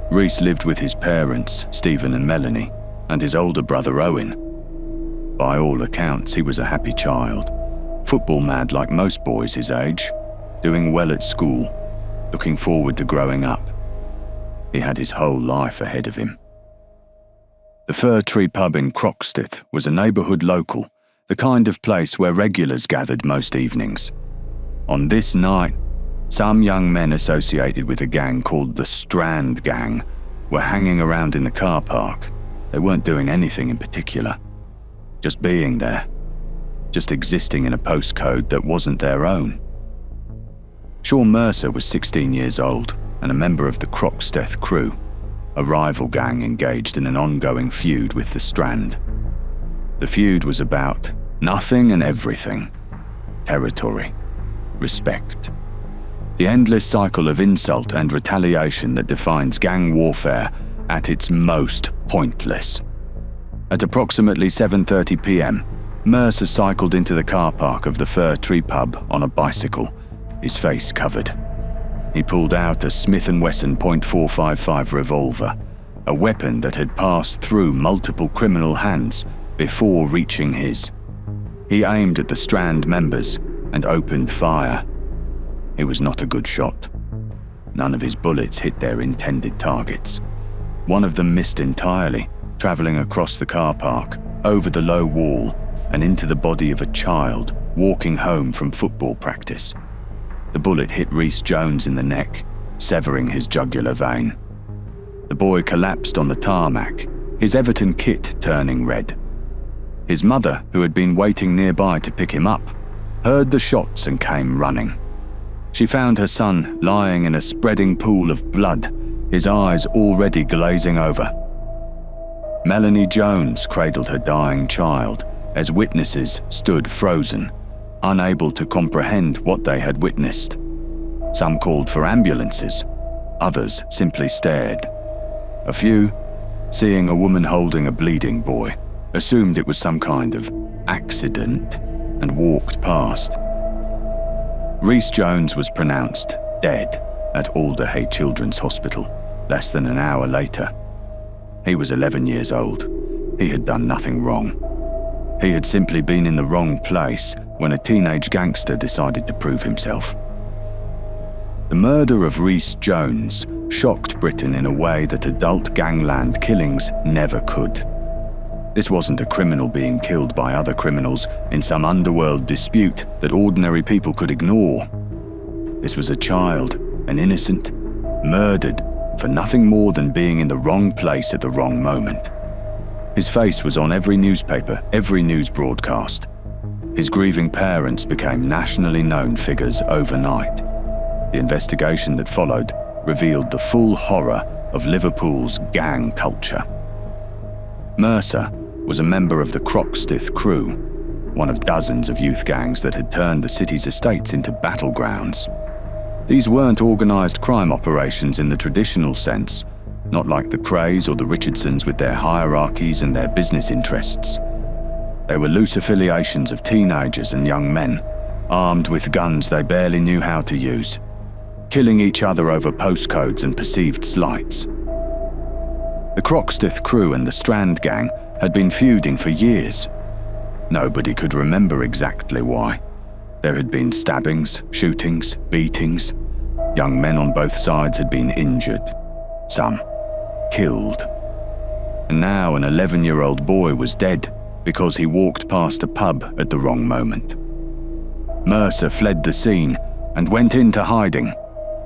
Rhys lived with his parents, Stephen and Melanie, and his older brother Owen. By all accounts, he was a happy child, football mad like most boys his age, doing well at school, looking forward to growing up. He had his whole life ahead of him. The Fir Tree pub in Croxteth was a neighbourhood local, the kind of place where regulars gathered most evenings. On this night, some young men associated with a gang called the Strand Gang were hanging around in the car park. They weren't doing anything in particular, just being there, just existing in a postcode that wasn't their own. Sean Mercer was 16 years old and a member of the Croxteth crew, a rival gang engaged in an ongoing feud with the Strand. The feud was about nothing and everything: territory, respect, the endless cycle of insult and retaliation that defines gang warfare at its most pointless. At approximately 7:30 p.m, Mercer cycled into the car park of the Fir Tree pub on a bicycle, his face covered. He pulled out a Smith & Wesson .455 revolver, a weapon that had passed through multiple criminal hands before reaching his. He aimed at the Strand members and opened fire. He was not a good shot. None of his bullets hit their intended targets. One of them missed entirely, travelling across the car park, over the low wall, and into the body of a child walking home from football practice. The bullet hit Rhys Jones in the neck, severing his jugular vein. The boy collapsed on the tarmac, his Everton kit turning red. His mother, who had been waiting nearby to pick him up, heard the shots and came running. She found her son lying in a spreading pool of blood, his eyes already glazing over. Melanie Jones cradled her dying child as witnesses stood frozen, unable to comprehend what they had witnessed. Some called for ambulances, others simply stared. A few, seeing a woman holding a bleeding boy, assumed it was some kind of accident and walked past. Rhys Jones was pronounced dead at Alder Children's Hospital less than an hour later. He was 11 years old. He had done nothing wrong. He had simply been in the wrong place when a teenage gangster decided to prove himself. The murder of Rhys Jones shocked Britain in a way that adult gangland killings never could. This wasn't a criminal being killed by other criminals in some underworld dispute that ordinary people could ignore. This was a child, an innocent, murdered for nothing more than being in the wrong place at the wrong moment. His face was on every newspaper, every news broadcast. His grieving parents became nationally known figures overnight. The investigation that followed revealed the full horror of Liverpool's gang culture. Mercer was a member of the Croxteth crew, one of dozens of youth gangs that had turned the city's estates into battlegrounds. These weren't organised crime operations in the traditional sense, not like the Krays or the Richardsons with their hierarchies and their business interests. They were loose affiliations of teenagers and young men, armed with guns they barely knew how to use, killing each other over postcodes and perceived slights. The Croxteth crew and the Strand gang had been feuding for years. Nobody could remember exactly why. There had been stabbings, shootings, beatings. Young men on both sides had been injured, some killed. And now an 11-year-old boy was dead because he walked past a pub at the wrong moment. Mercer fled the scene and went into hiding,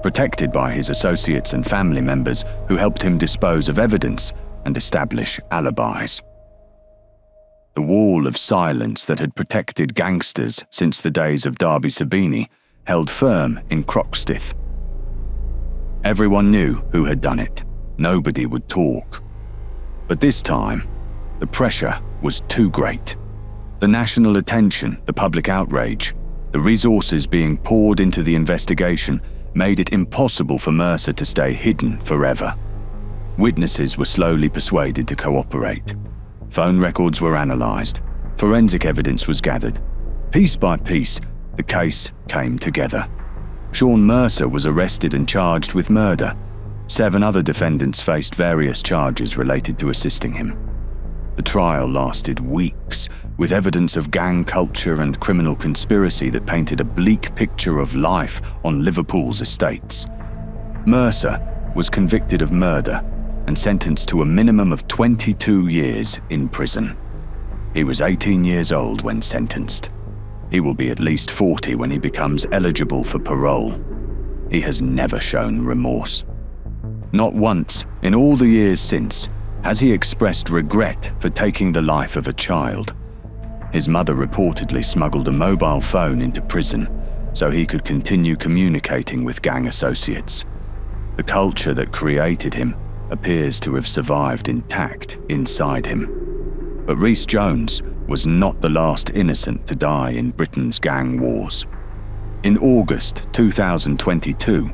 protected by his associates and family members who helped him dispose of evidence and establish alibis. The wall of silence that had protected gangsters since the days of Derby Sabini held firm in Croxteth. Everyone knew who had done it. Nobody would talk. But this time, the pressure was too great. The national attention, the public outrage, the resources being poured into the investigation made it impossible for Mercer to stay hidden forever. Witnesses were slowly persuaded to cooperate. Phone records were analysed. Forensic evidence was gathered. Piece by piece, the case came together. Sean Mercer was arrested and charged with murder. 7 other defendants faced various charges related to assisting him. The trial lasted weeks, with evidence of gang culture and criminal conspiracy that painted a bleak picture of life on Liverpool's estates. Mercer was convicted of murder and sentenced to a minimum of 22 years in prison. He was 18 years old when sentenced. He will be at least 40 when he becomes eligible for parole. He has never shown remorse. Not once, in all the years since, has he expressed regret for taking the life of a child. His mother reportedly smuggled a mobile phone into prison so he could continue communicating with gang associates. The culture that created him appears to have survived intact inside him. But Rhys Jones was not the last innocent to die in Britain's gang wars. In August 2022,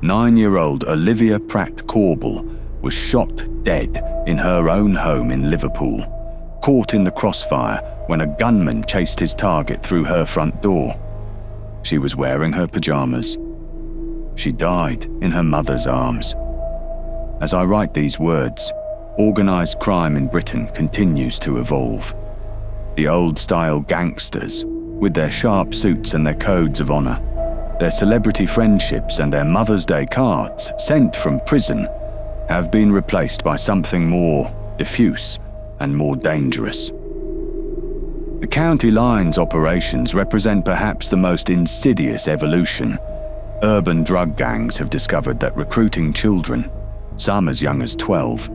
9-year-old Olivia Pratt-Corbell was shot dead in her own home in Liverpool, caught in the crossfire when a gunman chased his target through her front door. She was wearing her pajamas. She died in her mother's arms. As I write these words, organised crime in Britain continues to evolve. The old-style gangsters, with their sharp suits and their codes of honour, their celebrity friendships and their Mother's Day cards sent from prison, have been replaced by something more diffuse, and more dangerous. The county lines operations represent perhaps the most insidious evolution. Urban drug gangs have discovered that recruiting children, some as young as 12,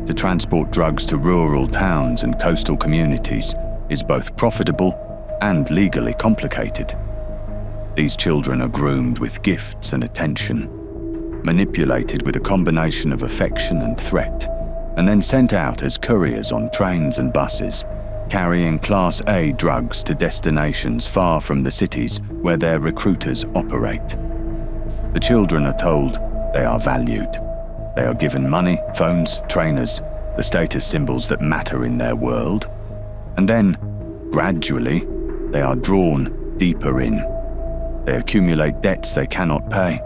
to transport drugs to rural towns and coastal communities is both profitable and legally complicated. These children are groomed with gifts and attention, manipulated with a combination of affection and threat, and then sent out as couriers on trains and buses, carrying Class A drugs to destinations far from the cities where their recruiters operate. The children are told they are valued. They are given money, phones, trainers, the status symbols that matter in their world, and then, gradually, they are drawn deeper in. They accumulate debts they cannot pay.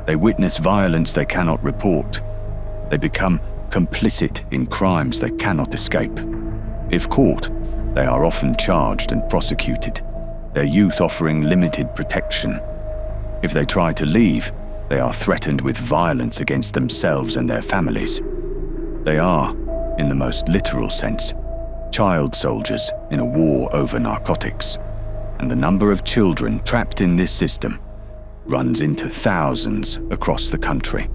They witness violence they cannot report. They become complicit in crimes they cannot escape. If caught, they are often charged and prosecuted, their youth offering limited protection. If they try to leave, they are threatened with violence against themselves and their families. They are, in the most literal sense, child soldiers in a war over narcotics, and the number of children trapped in this system runs into thousands across the country.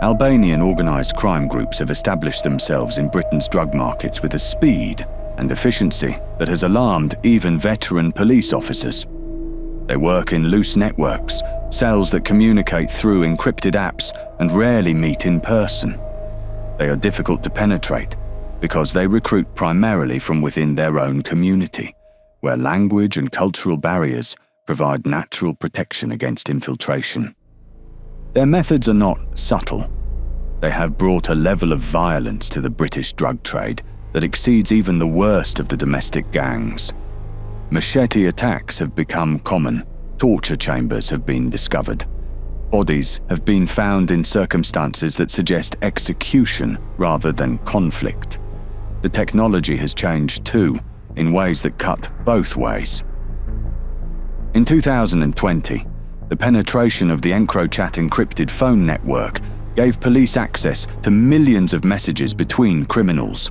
Albanian organised crime groups have established themselves in Britain's drug markets with a speed and efficiency that has alarmed even veteran police officers. They work in loose networks, cells that communicate through encrypted apps and rarely meet in person. They are difficult to penetrate because they recruit primarily from within their own community, where language and cultural barriers provide natural protection against infiltration. Their methods are not subtle. They have brought a level of violence to the British drug trade that exceeds even the worst of the domestic gangs. Machete attacks have become common. Torture chambers have been discovered. Bodies have been found in circumstances that suggest execution rather than conflict. The technology has changed too, in ways that cut both ways. In 2020, the penetration of the EncroChat encrypted phone network gave police access to millions of messages between criminals.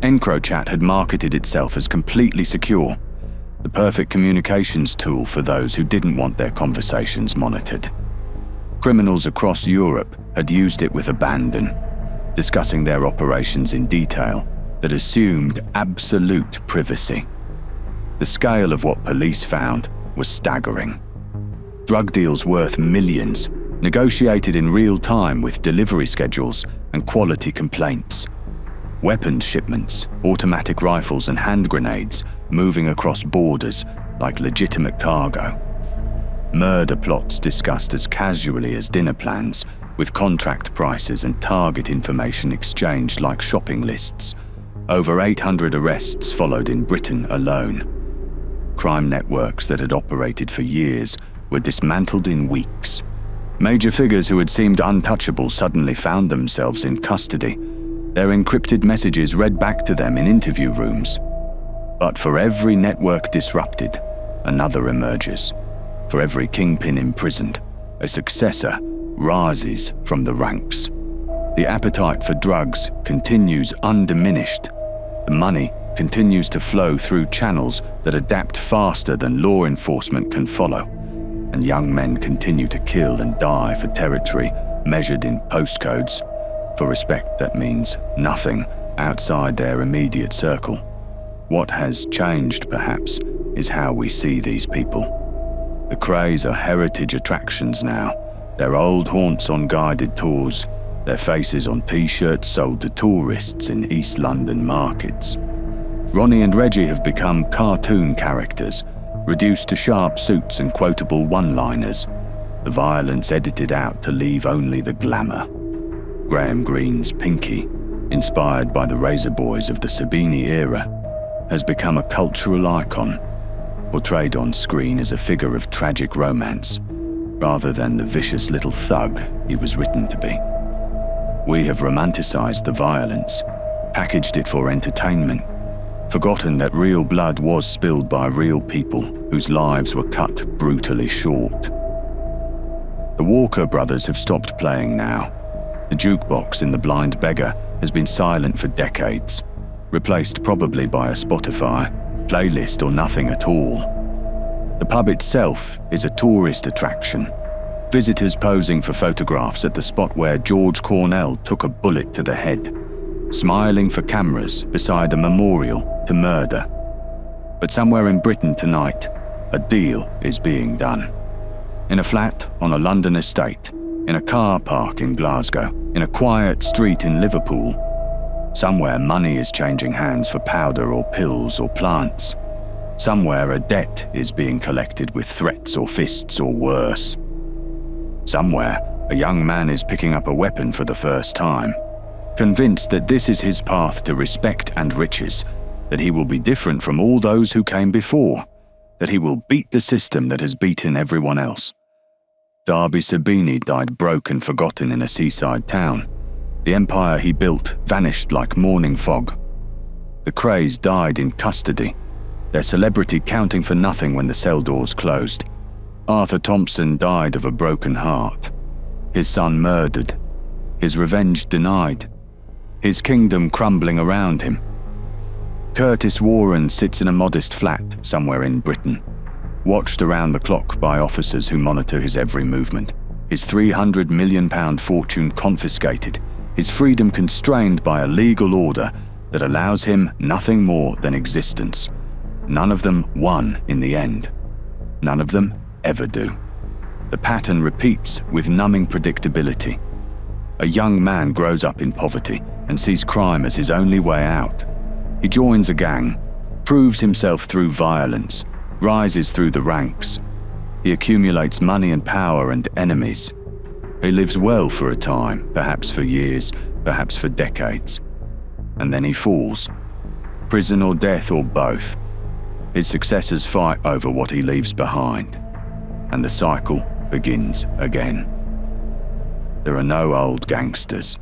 EncroChat had marketed itself as completely secure, the perfect communications tool for those who didn't want their conversations monitored. Criminals across Europe had used it with abandon, discussing their operations in detail that assumed absolute privacy. The scale of what police found was staggering. Drug deals worth millions, negotiated in real time with delivery schedules and quality complaints. Weapons shipments, automatic rifles and hand grenades moving across borders like legitimate cargo. Murder plots discussed as casually as dinner plans, with contract prices and target information exchanged like shopping lists. Over 800 arrests followed in Britain alone. Crime networks that had operated for years were dismantled in weeks. Major figures who had seemed untouchable suddenly found themselves in custody, their encrypted messages read back to them in interview rooms. But for every network disrupted, another emerges. For every kingpin imprisoned, a successor rises from the ranks. The appetite for drugs continues undiminished. The money continues to flow through channels that adapt faster than law enforcement can follow. And young men continue to kill and die for territory measured in postcodes, for respect that means nothing outside their immediate circle. What has changed, perhaps, is how we see these people. The Krays are heritage attractions now, their old haunts on guided tours, their faces on t-shirts sold to tourists in East London markets. Ronnie and Reggie have become cartoon characters, reduced to sharp suits and quotable one-liners, the violence edited out to leave only the glamour. Graham Greene's Pinky, inspired by the Razor Boys of the Sabini era, has become a cultural icon, portrayed on screen as a figure of tragic romance, rather than the vicious little thug he was written to be. We have romanticized the violence, packaged it for entertainment, forgotten that real blood was spilled by real people whose lives were cut brutally short. The Walker brothers have stopped playing now. The jukebox in The Blind Beggar has been silent for decades, replaced probably by a Spotify playlist or nothing at all. The pub itself is a tourist attraction. Visitors posing for photographs at the spot where George Cornell took a bullet to the head, smiling for cameras beside a memorial to murder. But somewhere in Britain tonight, a deal is being done. In a flat on a London estate, in a car park in Glasgow, in a quiet street in Liverpool, somewhere money is changing hands for powder or pills or plants. Somewhere a debt is being collected with threats or fists or worse. Somewhere a young man is picking up a weapon for the first time, convinced that this is his path to respect and riches, that he will be different from all those who came before, that he will beat the system that has beaten everyone else. Darby Sabini died broke and forgotten in a seaside town. The empire he built vanished like morning fog. The Krays died in custody, their celebrity counting for nothing when the cell doors closed. Arthur Thompson died of a broken heart. His son murdered. His revenge denied. His kingdom crumbling around him. Curtis Warren sits in a modest flat somewhere in Britain, watched around the clock by officers who monitor his every movement, his £300 million fortune confiscated, his freedom constrained by a legal order that allows him nothing more than existence. None of them won in the end. None of them ever do. The pattern repeats with numbing predictability. A young man grows up in poverty and sees crime as his only way out. He joins a gang, proves himself through violence, rises through the ranks. He accumulates money and power and enemies. He lives well for a time, perhaps for years, perhaps for decades. And then he falls. Prison or death or both. His successors fight over what he leaves behind. And the cycle begins again. There are no old gangsters.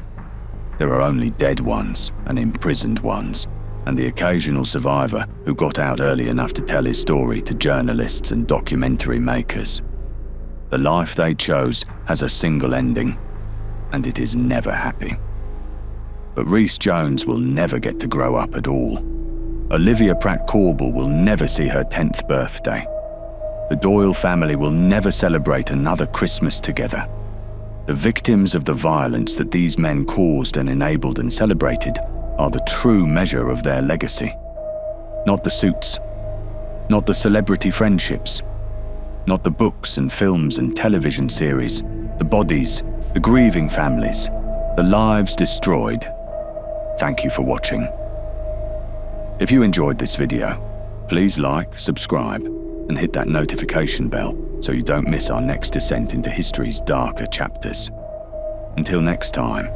There are only dead ones and imprisoned ones, and the occasional survivor who got out early enough to tell his story to journalists and documentary makers. The life they chose has a single ending, and it is never happy. But Rhys Jones will never get to grow up at all. Olivia Pratt-Korbel will never see her 10th birthday. The Doyle family will never celebrate another Christmas together. The victims of the violence that these men caused and enabled and celebrated are the true measure of their legacy. Not the suits, not the celebrity friendships, not the books and films and television series, the bodies, the grieving families, the lives destroyed. Thank you for watching. If you enjoyed this video, please like, subscribe, and hit that notification bell so you don't miss our next descent into history's darker chapters. Until next time.